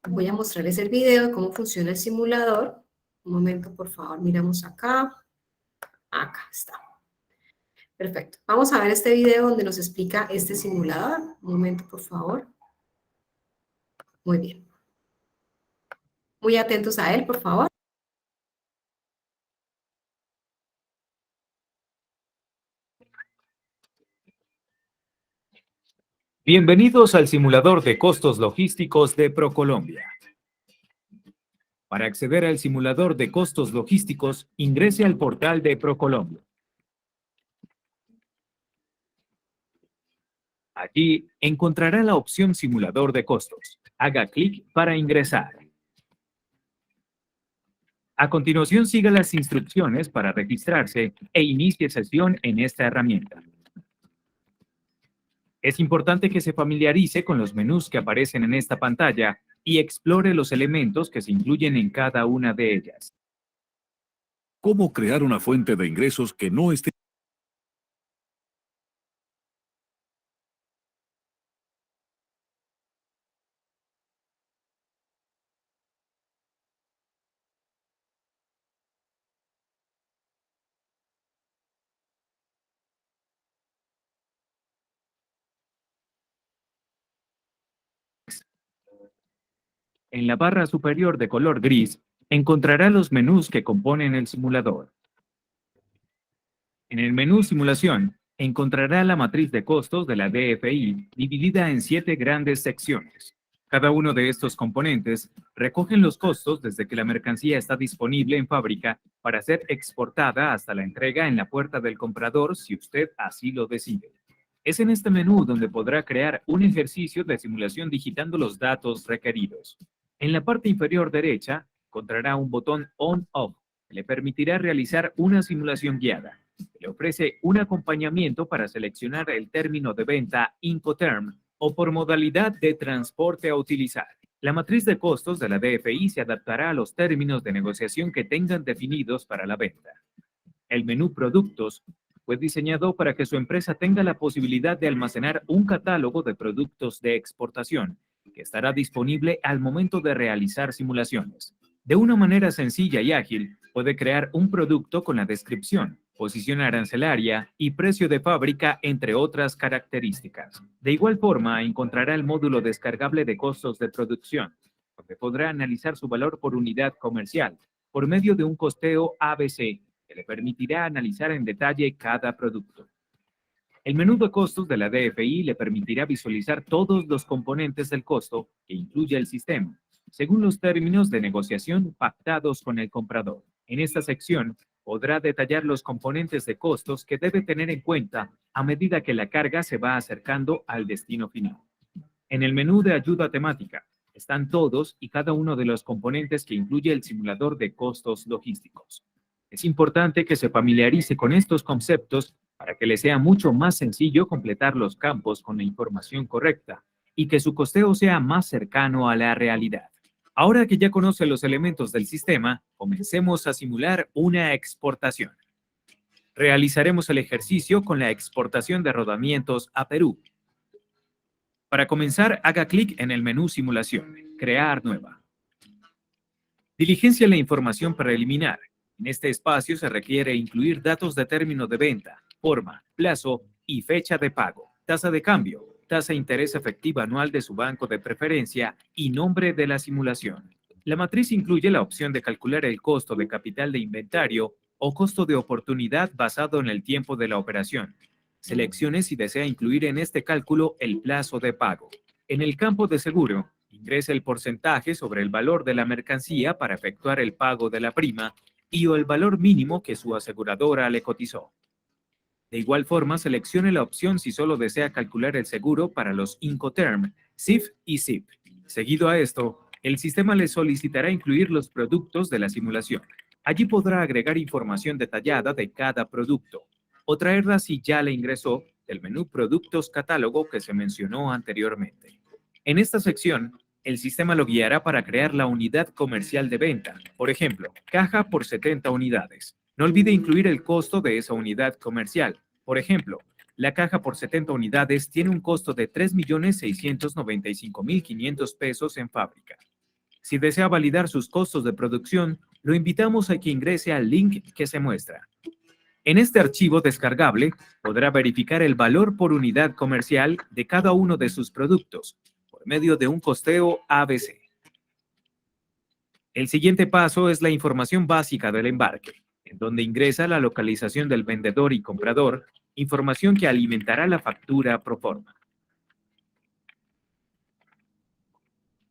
voy a mostrarles el video de cómo funciona el simulador. Un momento, por favor, miramos acá. Acá está. Perfecto. Vamos a ver este video donde nos explica este simulador. Un momento, por favor. Muy bien. Muy atentos a él, por favor. Bienvenidos al simulador de costos logísticos de ProColombia. Para acceder al simulador de costos logísticos, ingrese al portal de ProColombia. Aquí encontrará la opción Simulador de costos. Haga clic para ingresar. A continuación, siga las instrucciones para registrarse e inicie sesión en esta herramienta. Es importante que se familiarice con los menús que aparecen en esta pantalla y explore los elementos que se incluyen en cada una de ellas. ¿Cómo crear una fuente de ingresos que no esté? En la barra superior de color gris, encontrará los menús que componen el simulador. En el menú Simulación, encontrará la matriz de costos de la DFI dividida en 7 grandes secciones. Cada uno de estos componentes recogen los costos desde que la mercancía está disponible en fábrica para ser exportada hasta la entrega en la puerta del comprador si usted así lo decide. Es en este menú donde podrá crear un ejercicio de simulación digitando los datos requeridos. En la parte inferior derecha, encontrará un botón On-Off que le permitirá realizar una simulación guiada. Le ofrece un acompañamiento para seleccionar el término de venta Incoterm o por modalidad de transporte a utilizar. La matriz de costos de la DFI se adaptará a los términos de negociación que tengan definidos para la venta. El menú Productos fue diseñado para que su empresa tenga la posibilidad de almacenar un catálogo de productos de exportación que estará disponible al momento de realizar simulaciones. De una manera sencilla y ágil, puede crear un producto con la descripción, posición arancelaria y precio de fábrica, entre otras características. De igual forma, encontrará el módulo descargable de costos de producción, donde podrá analizar su valor por unidad comercial, por medio de un costeo ABC, que le permitirá analizar en detalle cada producto. El menú de costos de la DFI le permitirá visualizar todos los componentes del costo que incluye el sistema, según los términos de negociación pactados con el comprador. En esta sección, podrá detallar los componentes de costos que debe tener en cuenta a medida que la carga se va acercando al destino final. En el menú de ayuda temática están todos y cada uno de los componentes que incluye el simulador de costos logísticos. Es importante que se familiarice con estos conceptos para que le sea mucho más sencillo completar los campos con la información correcta y que su costeo sea más cercano a la realidad. Ahora que ya conoce los elementos del sistema, comencemos a simular una exportación. Realizaremos el ejercicio con la exportación de rodamientos a Perú. Para comenzar, haga clic en el menú Simulación, Crear nueva. Diligencia la información preliminar. En este espacio se requiere incluir datos de término de venta, forma, plazo y fecha de pago, tasa de cambio, tasa de interés efectiva anual de su banco de preferencia y nombre de la simulación. La matriz incluye la opción de calcular el costo de capital de inventario o costo de oportunidad basado en el tiempo de la operación. Seleccione si desea incluir en este cálculo el plazo de pago. En el campo de seguro, ingrese el porcentaje sobre el valor de la mercancía para efectuar el pago de la prima y o el valor mínimo que su aseguradora le cotizó. De igual forma, seleccione la opción si solo desea calcular el seguro para los Incoterm, CIF y SIP. Seguido a esto, el sistema le solicitará incluir los productos de la simulación. Allí podrá agregar información detallada de cada producto o traerla si ya le ingresó del menú Productos Catálogo que se mencionó anteriormente. En esta sección, el sistema lo guiará para crear la unidad comercial de venta. Por ejemplo, caja por 70 unidades. No olvide incluir el costo de esa unidad comercial. Por ejemplo, la caja por 70 unidades tiene un costo de 3.695.500 pesos en fábrica. Si desea validar sus costos de producción, lo invitamos a que ingrese al link que se muestra. En este archivo descargable, podrá verificar el valor por unidad comercial de cada uno de sus productos, por medio de un costeo ABC. El siguiente paso es la información básica del embarque, en donde ingresa la localización del vendedor y comprador, información que alimentará la factura proforma.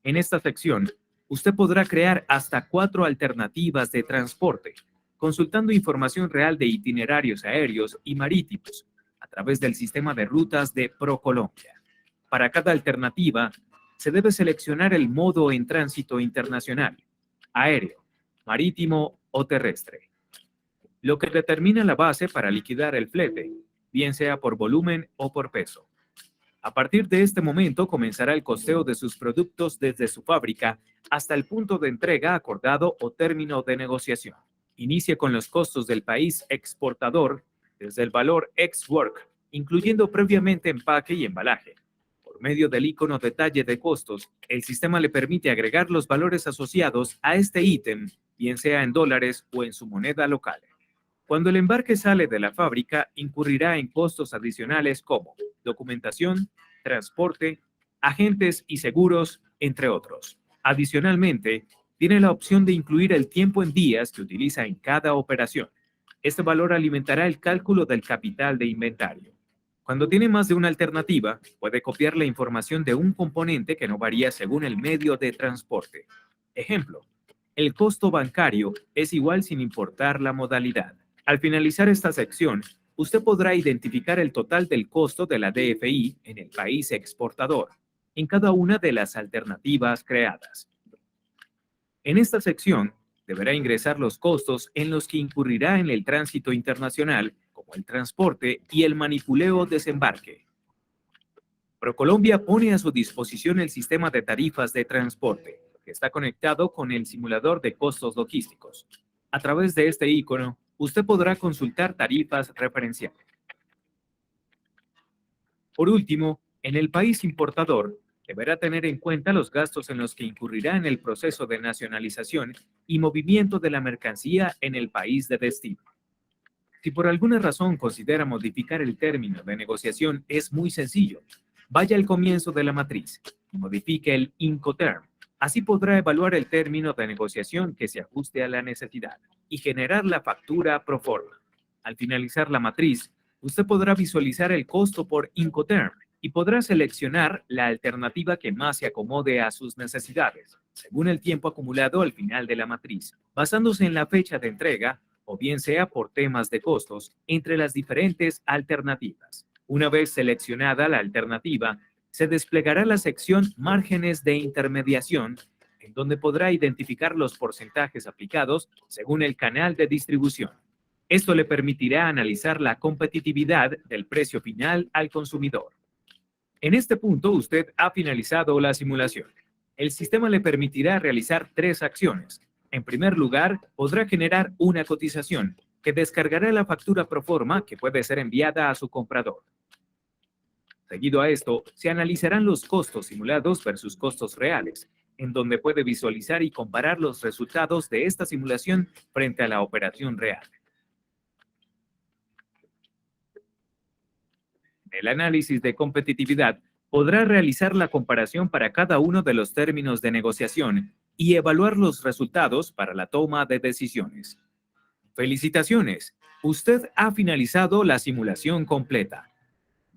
En esta sección, usted podrá crear hasta 4 alternativas de transporte, consultando información real de itinerarios aéreos y marítimos a través del sistema de rutas de ProColombia. Para cada alternativa, se debe seleccionar el modo en tránsito internacional, aéreo, marítimo o terrestre, lo que determina la base para liquidar el flete, bien sea por volumen o por peso. A partir de este momento comenzará el costeo de sus productos desde su fábrica hasta el punto de entrega acordado o término de negociación. Inicie con los costos del país exportador desde el valor ex-work, incluyendo previamente empaque y embalaje. Por medio del icono detalle de costos, el sistema le permite agregar los valores asociados a este ítem, bien sea en dólares o en su moneda local. Cuando el embarque sale de la fábrica, incurrirá en costos adicionales como documentación, transporte, agentes y seguros, entre otros. Adicionalmente, tiene la opción de incluir el tiempo en días que utiliza en cada operación. Este valor alimentará el cálculo del capital de inventario. Cuando tiene más de una alternativa, puede copiar la información de un componente que no varía según el medio de transporte. Ejemplo, el costo bancario es igual sin importar la modalidad. Al finalizar esta sección, usted podrá identificar el total del costo de la DFI en el país exportador, en cada una de las alternativas creadas. En esta sección, deberá ingresar los costos en los que incurrirá en el tránsito internacional, como el transporte y el manipuleo-desembarque. ProColombia pone a su disposición el sistema de tarifas de transporte, que está conectado con el simulador de costos logísticos. A través de este icono, usted podrá consultar tarifas referenciales. Por último, en el país importador, deberá tener en cuenta los gastos en los que incurrirá en el proceso de nacionalización y movimiento de la mercancía en el país de destino. Si por alguna razón considera modificar el término de negociación, es muy sencillo. Vaya al comienzo de la matriz y modifique el Incoterm. Así podrá evaluar el término de negociación que se ajuste a la necesidad y generar la factura pro forma. Al finalizar la matriz, usted podrá visualizar el costo por Incoterm y podrá seleccionar la alternativa que más se acomode a sus necesidades, según el tiempo acumulado al final de la matriz. Basándose en la fecha de entrega, o bien sea por temas de costos, entre las diferentes alternativas. Una vez seleccionada la alternativa, se desplegará la sección Márgenes de intermediación, en donde podrá identificar los porcentajes aplicados según el canal de distribución. Esto le permitirá analizar la competitividad del precio final al consumidor. En este punto, usted ha finalizado la simulación. El sistema le permitirá realizar 3 acciones. En primer lugar, podrá generar una cotización que descargará la factura proforma que puede ser enviada a su comprador. Seguido a esto, se analizarán los costos simulados versus costos reales, en donde puede visualizar y comparar los resultados de esta simulación frente a la operación real. En el análisis de competitividad, podrá realizar la comparación para cada uno de los términos de negociación y evaluar los resultados para la toma de decisiones. ¡Felicitaciones! Usted ha finalizado la simulación completa.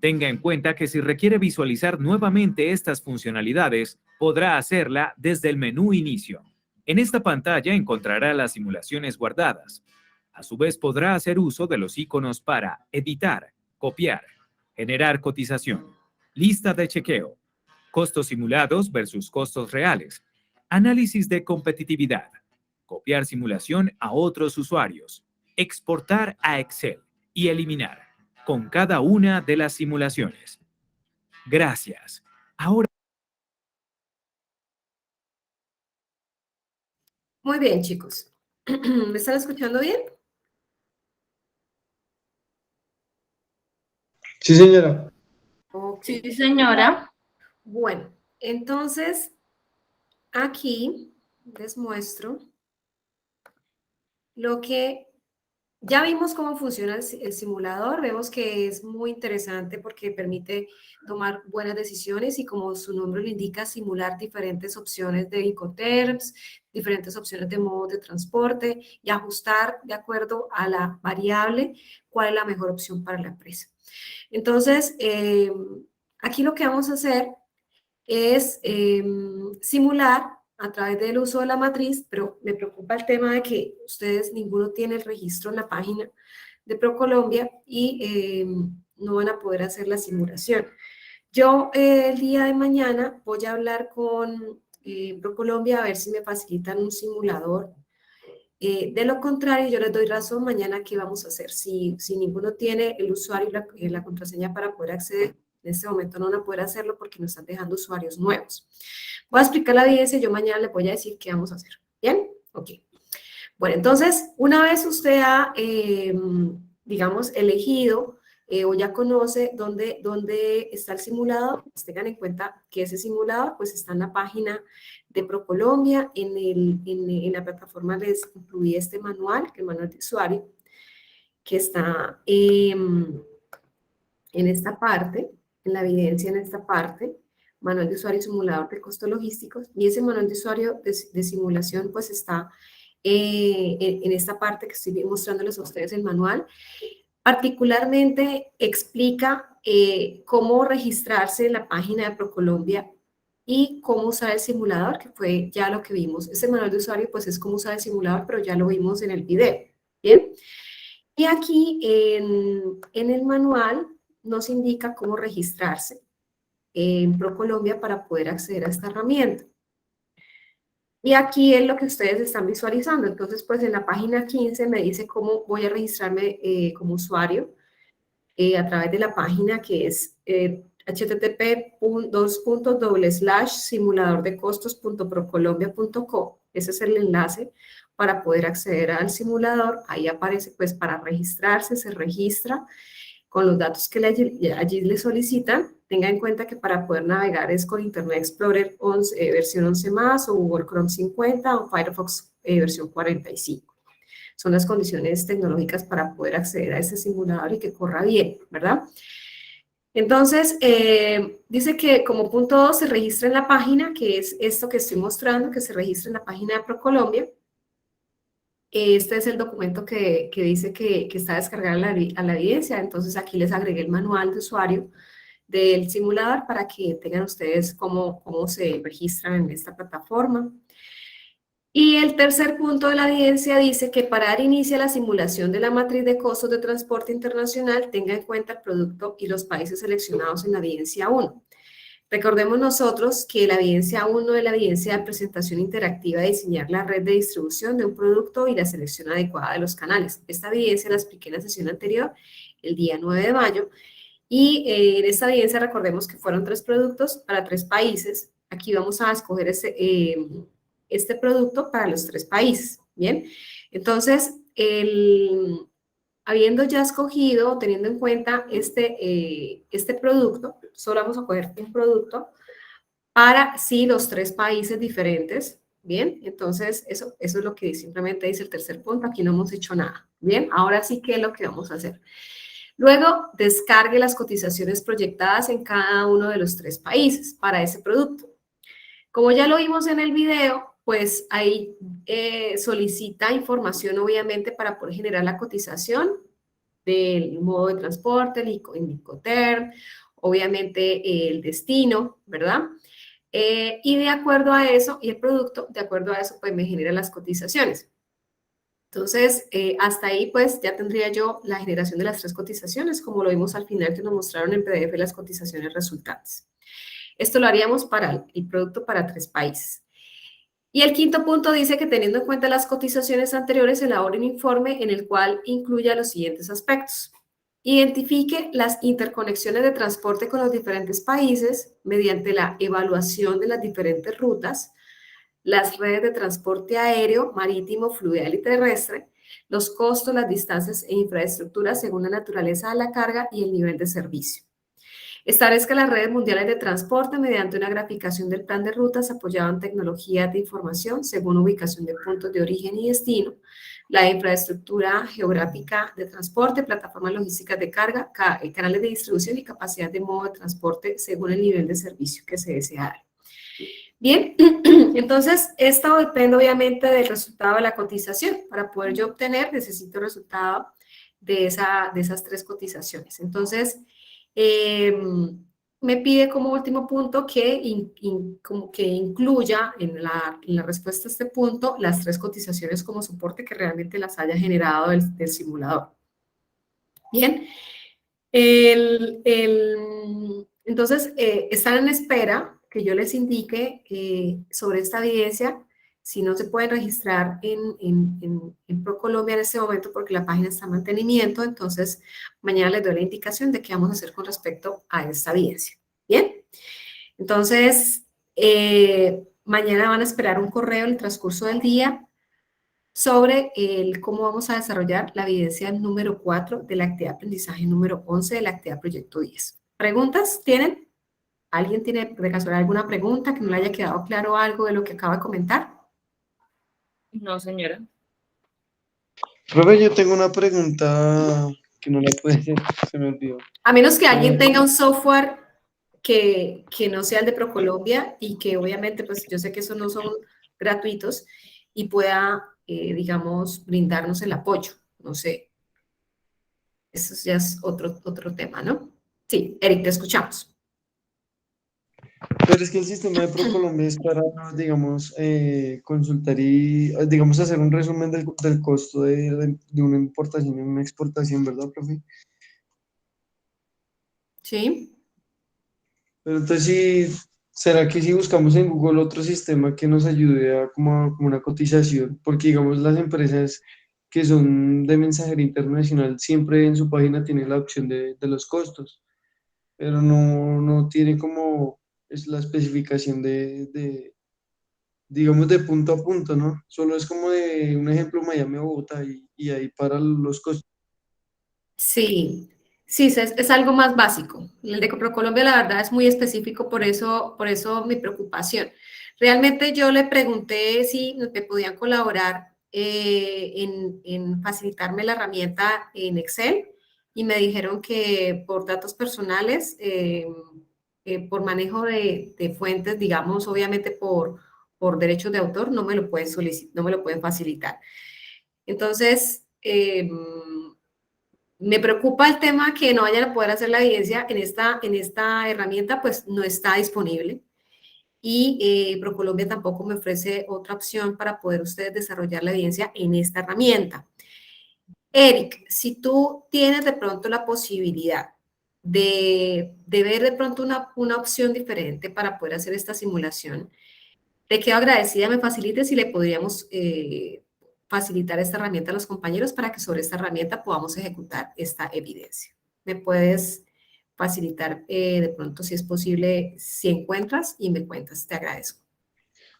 Tenga en cuenta que si requiere visualizar nuevamente estas funcionalidades, podrá hacerla desde el menú Inicio. En esta pantalla encontrará las simulaciones guardadas. A su vez, podrá hacer uso de los iconos para editar, copiar, generar cotización, lista de chequeo, costos simulados versus costos reales, análisis de competitividad, copiar simulación a otros usuarios, exportar a Excel y eliminar con cada una de las simulaciones. Gracias. Ahora. Muy bien, chicos. ¿Me están escuchando bien? Sí, señora. Ok. Sí, señora. Bueno, entonces, aquí les muestro lo que ya vimos cómo funciona el simulador. Vemos que es muy interesante porque permite tomar buenas decisiones y, como su nombre lo indica, simular diferentes opciones de Incoterms, diferentes opciones de modos de transporte y ajustar de acuerdo a la variable cuál es la mejor opción para la empresa. Entonces, aquí lo que vamos a hacer es simular a través del uso de la matriz, pero me preocupa el tema de que ustedes ninguno tiene el registro en la página de ProColombia y no van a poder hacer la simulación. Yo el día de mañana voy a hablar con ProColombia a ver si me facilitan un simulador. De lo contrario, yo les doy razón mañana qué vamos a hacer. Si ninguno tiene el usuario y la contraseña para poder acceder, en este momento no van a poder hacerlo porque nos están dejando usuarios nuevos. Voy a explicar la evidencia y yo mañana les voy a decir qué vamos a hacer. ¿Bien? Ok. Bueno, entonces, una vez usted ha, digamos, elegido o ya conoce dónde está el simulador, pues tengan en cuenta que ese simulador pues está en la página de ProColombia. En la plataforma les incluí este manual, el manual de usuario, que está en esta parte, en la evidencia en esta parte, manual de usuario y simulador de costos logísticos, y ese manual de usuario de simulación pues está en esta parte que estoy mostrándoles a ustedes el manual. Particularmente explica cómo registrarse en la página de ProColombia y cómo usar el simulador, que fue ya lo que vimos. Ese manual de usuario pues es cómo usar el simulador, pero ya lo vimos en el video, ¿bien? Y aquí en el manual nos indica cómo registrarse en ProColombia para poder acceder a esta herramienta. Y aquí es lo que ustedes están visualizando. Entonces, pues en la página 15 me dice cómo voy a registrarme como usuario a través de la página que es http://simuladordecostos.procolombia.co. Ese es el enlace para poder acceder al simulador. Ahí aparece, pues, para registrarse, se registra con los datos que allí le solicitan. Tenga en cuenta que para poder navegar es con Internet Explorer 11, versión 11 más, o Google Chrome 50, o Firefox versión 45. Son las condiciones tecnológicas para poder acceder a este simulador y que corra bien, ¿verdad? Entonces, dice que como punto 2 se registra en la página, que es esto que estoy mostrando, que se registra en la página de ProColombia. Este es el documento que dice que está descargado a la evidencia. Entonces, aquí les agregué el manual de usuario del simulador para que tengan ustedes cómo se registran en esta plataforma. Y el tercer punto de la evidencia dice que para dar inicio a la simulación de la matriz de costos de transporte internacional, tenga en cuenta el producto y los países seleccionados en la evidencia 1. Recordemos nosotros que la evidencia 1 es la evidencia de presentación interactiva de diseñar la red de distribución de un producto y la selección adecuada de los canales. Esta evidencia la expliqué en la sesión anterior, el día 9 de mayo, y en esta evidencia recordemos que fueron 3 productos para 3 países. Aquí vamos a escoger este producto para los 3 países, ¿bien? Entonces, habiendo ya escogido, teniendo en cuenta este producto, solo vamos a coger un producto para sí los 3 países diferentes, ¿bien? Entonces, eso es lo que simplemente dice el tercer punto, aquí no hemos hecho nada, ¿bien? Ahora sí, ¿qué es lo que vamos a hacer? Luego, descargue las cotizaciones proyectadas en cada uno de los 3 países para ese producto. Como ya lo vimos en el video, pues ahí solicita información, obviamente, para poder generar la cotización del modo de transporte, el Incoterm, obviamente el destino, ¿verdad? Y de acuerdo a eso, y el producto, de acuerdo a eso, pues me genera las cotizaciones. Entonces, hasta ahí, pues, ya tendría yo la generación de las 3 cotizaciones, como lo vimos al final que nos mostraron en PDF las cotizaciones resultantes. Esto lo haríamos para el producto para 3 países. Y el quinto punto dice que teniendo en cuenta las cotizaciones anteriores, elabore un informe en el cual incluya los siguientes aspectos. Identifique las interconexiones de transporte con los diferentes países mediante la evaluación de las diferentes rutas, las redes de transporte aéreo, marítimo, fluvial y terrestre, los costos, las distancias e infraestructuras según la naturaleza de la carga y el nivel de servicio. Establezca las redes mundiales de transporte mediante una graficación del plan de rutas apoyado en tecnologías de información según ubicación de puntos de origen y destino, la infraestructura geográfica de transporte, plataformas logísticas de carga, canales de distribución y capacidad de modo de transporte según el nivel de servicio que se desea dar. Bien, entonces esto depende obviamente del resultado de la cotización. Para poder yo obtener necesito el resultado de esas 3 cotizaciones. Entonces, me pide como último punto que, como que incluya en la respuesta a este punto las 3 cotizaciones como soporte que realmente las haya generado del simulador. Bien, entonces están en espera que yo les indique sobre esta evidencia. Si no se pueden registrar en ProColombia en este momento porque la página está en mantenimiento, entonces mañana les doy la indicación de qué vamos a hacer con respecto a esta evidencia. ¿Bien? Entonces, mañana van a esperar un correo en el transcurso del día sobre cómo vamos a desarrollar la evidencia número 4 de la actividad de aprendizaje número 11 de la actividad proyecto 10. ¿Preguntas tienen? ¿Alguien tiene de casualidad alguna pregunta que no le haya quedado claro algo de lo que acabo de comentar? No, señora. Profe, yo tengo una pregunta que no la pude hacer, se me olvidó. A menos que alguien tenga un software que no sea el de ProColombia y que obviamente, pues yo sé que esos no son gratuitos y pueda, digamos, brindarnos el apoyo. No sé. Eso ya es otro tema, ¿no? Sí, Eric, te escuchamos. Pero es que el sistema de ProColombia es para, digamos, consultar y, digamos, hacer un resumen del costo de una importación y una exportación, ¿verdad, profe? Sí. Pero entonces, sí, ¿será que si buscamos en Google otro sistema que nos ayude a como una cotización? Porque, digamos, las empresas que son de mensajería internacional siempre en su página tienen la opción de los costos, pero no tiene como es la especificación digamos, de punto a punto, ¿no? Solo es como de un ejemplo Miami o Bogotá y ahí para los costos. Sí, sí, es algo más básico. El de ProColombia, la verdad, es muy específico, por eso mi preocupación. Realmente yo le pregunté si me podían colaborar en facilitarme la herramienta en Excel y me dijeron que por datos personales, por manejo de fuentes, digamos, obviamente por derechos de autor, no me lo pueden no me lo pueden facilitar. Entonces, me preocupa el tema que no vayan a poder hacer la evidencia en esta herramienta, pues no está disponible. y ProColombia tampoco me ofrece otra opción para poder ustedes desarrollar la evidencia en esta herramienta. Eric, si tú tienes de pronto la posibilidad de ver de pronto una opción diferente para poder hacer esta simulación, te quedo agradecida, me facilites si le podríamos facilitar esta herramienta a los compañeros para que sobre esta herramienta podamos ejecutar esta evidencia. ¿Me puedes facilitar de pronto si es posible, si encuentras y me cuentas? Te agradezco.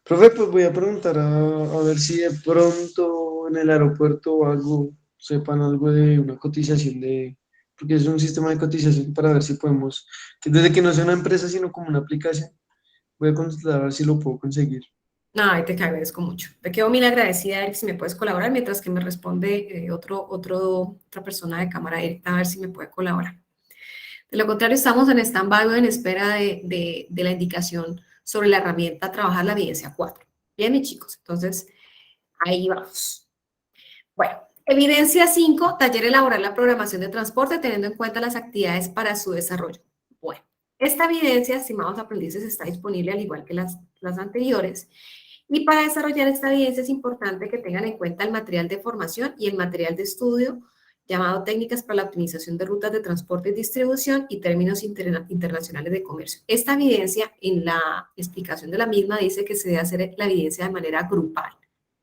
Profe, pues voy a preguntar a ver si de pronto en el aeropuerto o algo, sepan algo de una cotización porque es un sistema de cotización para ver si podemos, que desde que no sea una empresa, sino como una aplicación, voy a consultar a ver si lo puedo conseguir. Ay, te agradezco mucho. Te quedo mil agradecida, Eric, si me puedes colaborar, mientras que me responde otra persona de cámara directa, a ver si me puede colaborar. De lo contrario, estamos en stand-by o en espera de la indicación sobre la herramienta Trabajar la Evidencia 4. Bien, mis chicos, entonces, ahí vamos. Bueno, evidencia 5, taller elaborar la programación de transporte teniendo en cuenta las actividades para su desarrollo. Bueno, esta evidencia, estimados aprendices, está disponible al igual que las anteriores. Y para desarrollar esta evidencia es importante que tengan en cuenta el material de formación y el material de estudio llamado Técnicas para la optimización de rutas de transporte y distribución y términos internacionales de comercio. Esta evidencia, en la explicación de la misma, dice que se debe hacer la evidencia de manera grupal.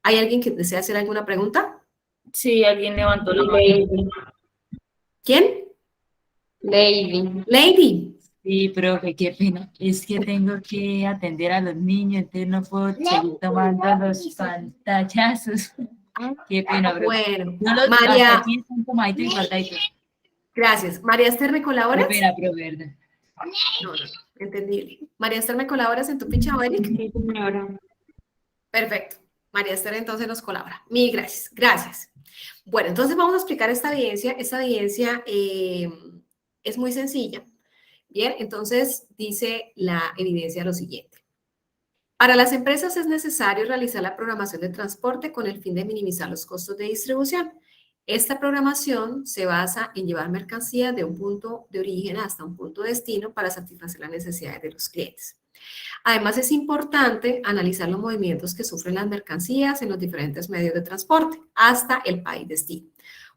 ¿Hay alguien que desea hacer alguna pregunta? Sí, alguien levantó la mano. ¿Quién? Lady. Lady. Sí, profe, qué pena. Es que tengo que atender a los niños, entonces no puedo seguir tomando los pantallazos. Qué pena, profe. Bueno, No los, María. hasta aquí están tomaditos y guardaditos. Gracias. María Esther, ¿me colaboras? Qué pena, profe, verdad. No, entendible. María Esther, ¿me colaboras en tu ficha, Eric? Sí, señora. Perfecto. María Esther entonces nos colabora. Mil gracias. Gracias. Bueno, entonces vamos a explicar esta evidencia. Esta evidencia es muy sencilla. Bien, entonces dice la evidencia lo siguiente. Para las empresas es necesario realizar la programación de transporte con el fin de minimizar los costos de distribución. Esta programación se basa en llevar mercancías de un punto de origen hasta un punto de destino para satisfacer las necesidades de los clientes. Además, es importante analizar los movimientos que sufren las mercancías en los diferentes medios de transporte hasta el país destino,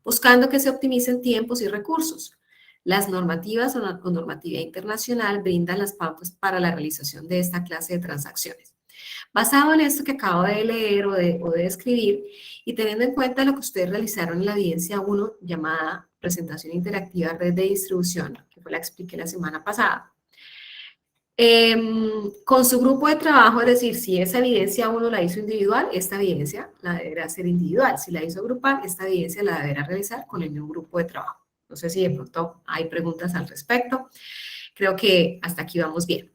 buscando que se optimicen tiempos y recursos. Las normativas o normativa internacional brindan las pautas para la realización de esta clase de transacciones. Basado en esto que acabo de leer o de escribir y teniendo en cuenta lo que ustedes realizaron en la evidencia 1 llamada presentación interactiva red de distribución, que fue la que expliqué la semana pasada, con su grupo de trabajo, es decir, si esa evidencia 1 la hizo individual, esta evidencia la deberá hacer individual. Si la hizo grupal, esta evidencia la deberá realizar con el mismo grupo de trabajo. No sé si de pronto hay preguntas al respecto. Creo que hasta aquí vamos bien.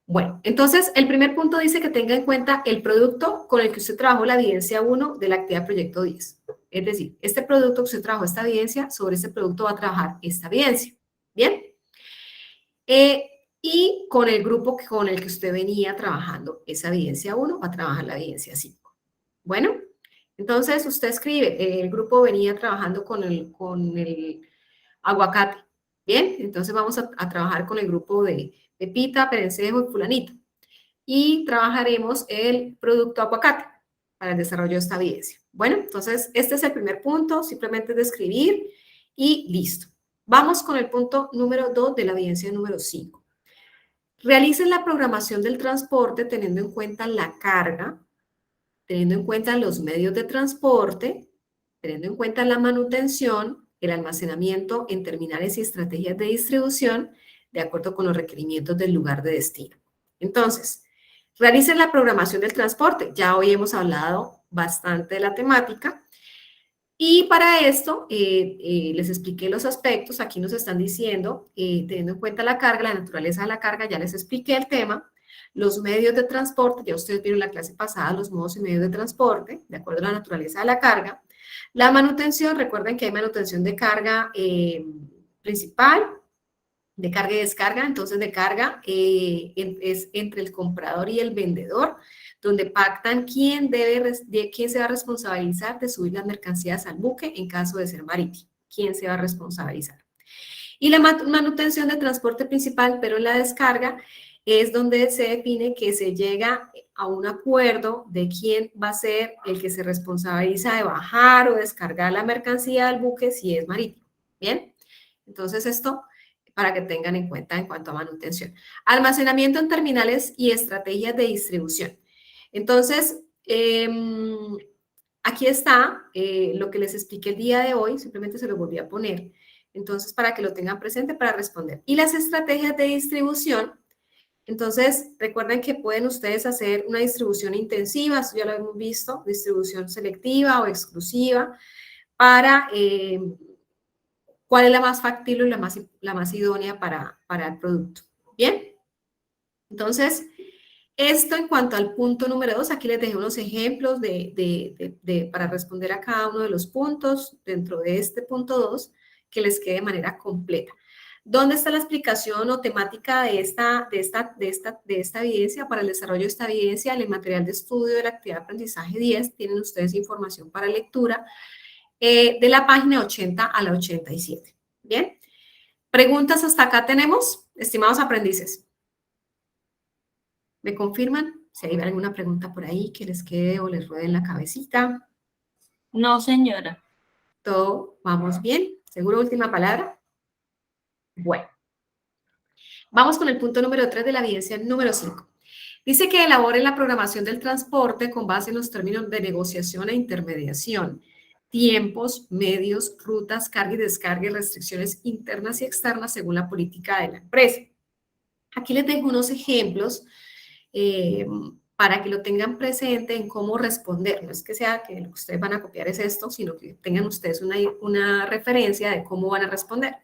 Bueno, entonces el primer punto dice que tenga en cuenta el producto con el que usted trabajó la evidencia 1 de la actividad proyecto 10. Es decir, este producto que usted trabajó esta evidencia, sobre este producto va a trabajar esta evidencia. ¿Bien? Y con el grupo con el que usted venía trabajando esa evidencia 1, va a trabajar la evidencia 5. Bueno, entonces usted escribe, el grupo venía trabajando con el aguacate. Bien, entonces vamos a trabajar con el grupo de Pepita, Perencejo y Fulanito. Y trabajaremos el producto aguacate para el desarrollo de esta evidencia. Bueno, entonces este es el primer punto, simplemente es describir y listo. Vamos con el punto número 2 de la evidencia número 5. Realicen la programación del transporte teniendo en cuenta la carga, teniendo en cuenta los medios de transporte, teniendo en cuenta la manutención, el almacenamiento en terminales y estrategias de distribución, de acuerdo con los requerimientos del lugar de destino. Entonces, realicen la programación del transporte. Ya hoy hemos hablado bastante de la temática. Y para esto, les expliqué los aspectos. Aquí nos están diciendo, teniendo en cuenta la carga, la naturaleza de la carga, ya les expliqué el tema. Los medios de transporte, ya ustedes vieron en la clase pasada los modos y medios de transporte, de acuerdo a la naturaleza de la carga. La manutención, recuerden que hay manutención de carga principal, de carga y descarga. Entonces, de carga es entre el comprador y el vendedor, donde pactan quién se va a responsabilizar de subir las mercancías al buque en caso de ser marítimo. ¿Quién se va a responsabilizar? Y la manutención de transporte principal, pero en la descarga, es donde se define que se llega a un acuerdo de quién va a ser el que se responsabiliza de bajar o descargar la mercancía del buque si es marítimo. ¿Bien? Entonces esto para que tengan en cuenta en cuanto a manutención. Almacenamiento en terminales y estrategias de distribución. Entonces, aquí está lo que les expliqué el día de hoy, simplemente se lo volví a poner. Entonces, para que lo tengan presente para responder. Y las estrategias de distribución. Entonces, recuerden que pueden ustedes hacer una distribución intensiva, esto ya lo hemos visto, distribución selectiva o exclusiva, para cuál es la más factible y la más idónea para el producto. ¿Bien? Entonces, esto en cuanto al punto número 2, aquí les dejé unos ejemplos para responder a cada uno de los puntos dentro de este punto 2, que les quede de manera completa. ¿Dónde está la explicación o temática de esta evidencia? Para el desarrollo de esta evidencia, en el material de estudio de la actividad de aprendizaje 10, tienen ustedes información para lectura de la página 80 a la 87. ¿Bien? ¿Preguntas hasta acá tenemos, estimados aprendices? ¿Me confirman? Si hay alguna pregunta por ahí que les quede o les ruede en la cabecita. No, señora. ¿Todo vamos bien? ¿Seguro última palabra? Bueno, vamos con el punto número 3 de la evidencia número 5. Dice que elaboren la programación del transporte con base en los términos de negociación e intermediación, tiempos, medios, rutas, carga y descarga y restricciones internas y externas según la política de la empresa. Aquí les dejo unos ejemplos para que lo tengan presente en cómo responder. No es que sea que lo que ustedes van a copiar es esto, sino que tengan ustedes una referencia de cómo van a responder.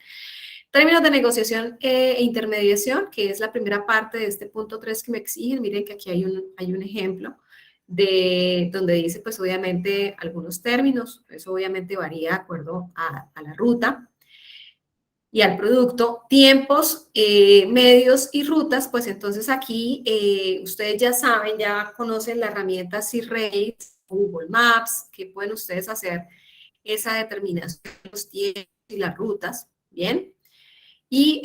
Términos de negociación e intermediación, que es la primera parte de este punto 3 que me exigen. Miren que aquí hay un ejemplo donde dice, pues obviamente, algunos términos. Eso obviamente varía de acuerdo a la ruta y al producto. Tiempos, medios y rutas, pues entonces aquí ustedes ya saben, ya conocen la herramienta C-Rates, Google Maps, que pueden ustedes hacer esa determinación de los tiempos y las rutas, ¿bien? Y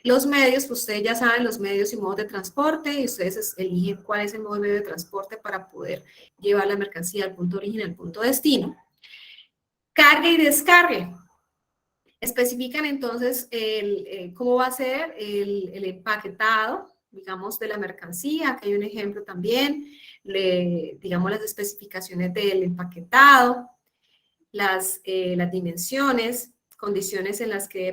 los medios, pues ustedes ya saben los medios y modos de transporte y ustedes eligen cuál es el modo y medio de transporte para poder llevar la mercancía al punto de origen, al punto de destino. Carga y descarga. Especifican entonces cómo va a ser el empaquetado, digamos, de la mercancía. Aquí hay un ejemplo también, digamos, las especificaciones del empaquetado, las dimensiones, condiciones en las que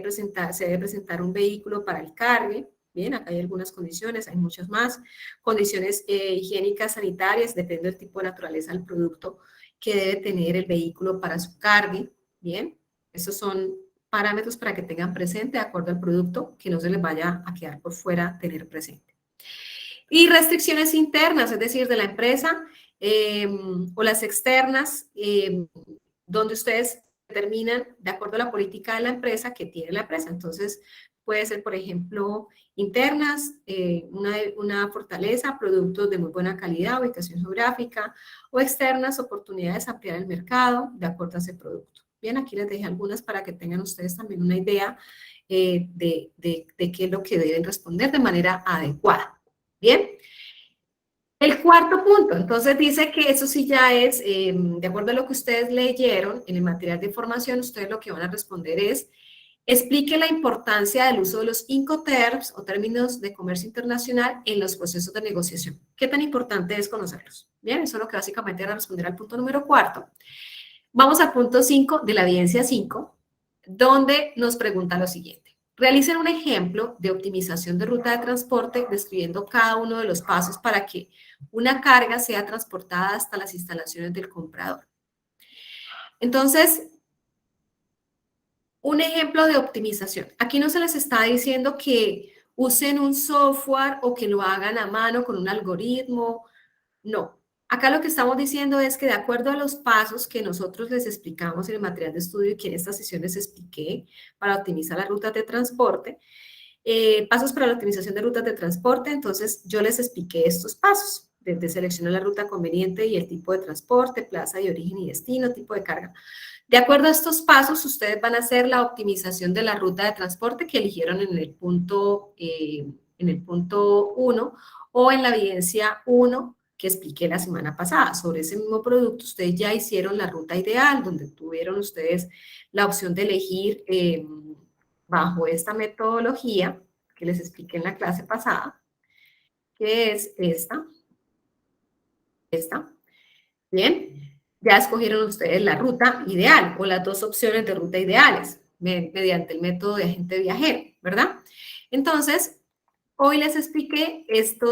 se debe presentar un vehículo para el cargue. Bien, acá hay algunas condiciones, hay muchas más. Condiciones higiénicas, sanitarias, depende del tipo de naturaleza del producto que debe tener el vehículo para su cargue. Bien, esos son parámetros para que tengan presente de acuerdo al producto, que no se les vaya a quedar por fuera tener presente. Y restricciones internas, es decir, de la empresa o las externas, donde ustedes determinan de acuerdo a la política de la empresa que tiene la empresa. Entonces, puede ser, por ejemplo, internas, una fortaleza, productos de muy buena calidad, ubicación geográfica, o externas, oportunidades de ampliar el mercado de acuerdo a ese producto. Bien, aquí les dejé algunas para que tengan ustedes también una idea de qué es lo que deben responder de manera adecuada. Bien. El cuarto punto, entonces dice que eso sí ya es, de acuerdo a lo que ustedes leyeron en el material de información, ustedes lo que van a responder es, explique la importancia del uso de los Incoterms o términos de comercio internacional en los procesos de negociación. ¿Qué tan importante es conocerlos? Bien, eso es lo que básicamente van a responder al punto número 4. Vamos al punto 5 de la evidencia 5, donde nos pregunta lo siguiente. Realicen un ejemplo de optimización de ruta de transporte describiendo cada uno de los pasos para que una carga sea transportada hasta las instalaciones del comprador. Entonces, un ejemplo de optimización. Aquí no se les está diciendo que usen un software o que lo hagan a mano con un algoritmo. No. Acá lo que estamos diciendo es que de acuerdo a los pasos que nosotros les explicamos en el material de estudio y que en esta sesión les expliqué para optimizar las rutas de transporte, pasos para la optimización de rutas de transporte, entonces yo les expliqué estos pasos, desde seleccionar la ruta conveniente y el tipo de transporte, plaza de origen y destino, tipo de carga. De acuerdo a estos pasos, ustedes van a hacer la optimización de la ruta de transporte que eligieron en el punto en el punto 1 o en la evidencia 1 que expliqué la semana pasada. Sobre ese mismo producto, ustedes ya hicieron la ruta ideal, donde tuvieron ustedes la opción de elegir bajo esta metodología que les expliqué en la clase pasada, que es esta. Bien, ya escogieron ustedes la ruta ideal o las dos opciones de ruta ideales mediante el método de agente viajero, ¿verdad? Entonces, hoy les expliqué esta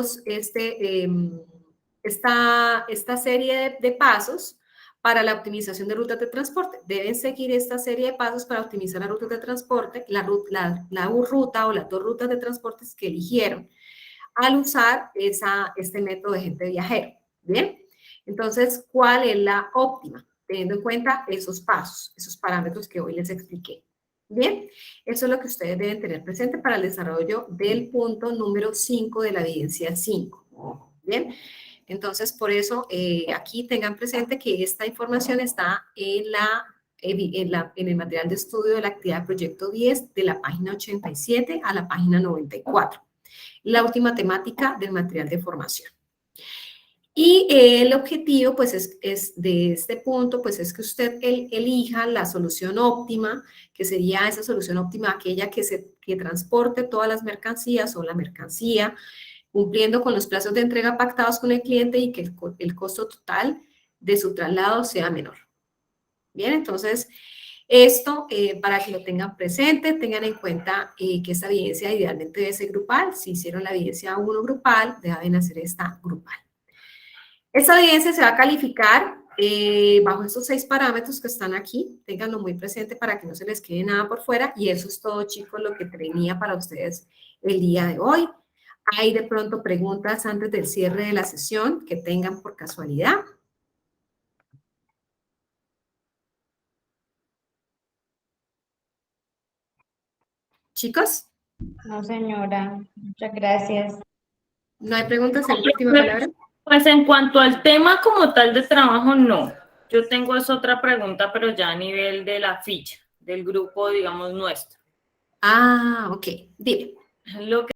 serie de pasos para la optimización de rutas de transporte. Deben seguir esta serie de pasos para optimizar las rutas de transporte, la ruta o las dos rutas de transporte que eligieron al usar este método de agente viajero. Bien, entonces, ¿cuál es la óptima? Teniendo en cuenta esos pasos, esos parámetros que hoy les expliqué. Bien, eso es lo que ustedes deben tener presente para el desarrollo del punto número 5 de la evidencia 5. Bien, entonces por eso aquí tengan presente que esta información está en el material de estudio de la actividad proyecto 10 de la página 87 a la página 94. La última temática del material de formación. Y el objetivo, pues, es de este punto, pues, es que usted elija la solución óptima, que sería esa solución óptima, aquella que transporte todas las mercancías o la mercancía, cumpliendo con los plazos de entrega pactados con el cliente y que el costo total de su traslado sea menor. Bien, entonces, esto para que lo tengan presente, tengan en cuenta que esta evidencia idealmente debe ser grupal. Si hicieron la evidencia 1 grupal, deben hacer esta grupal. Esta evidencia se va a calificar bajo estos 6 parámetros que están aquí. Ténganlo muy presente para que no se les quede nada por fuera. Y eso es todo, chicos, lo que tenía para ustedes el día de hoy. Hay de pronto preguntas antes del cierre de la sesión que tengan por casualidad. ¿Chicos? No, señora. Muchas gracias. ¿No hay preguntas en última palabra? Pues en cuanto al tema como tal de trabajo, no. Yo tengo esa otra pregunta, pero ya a nivel de la ficha, del grupo, digamos, nuestro. Ah, ok. Dime. Lo que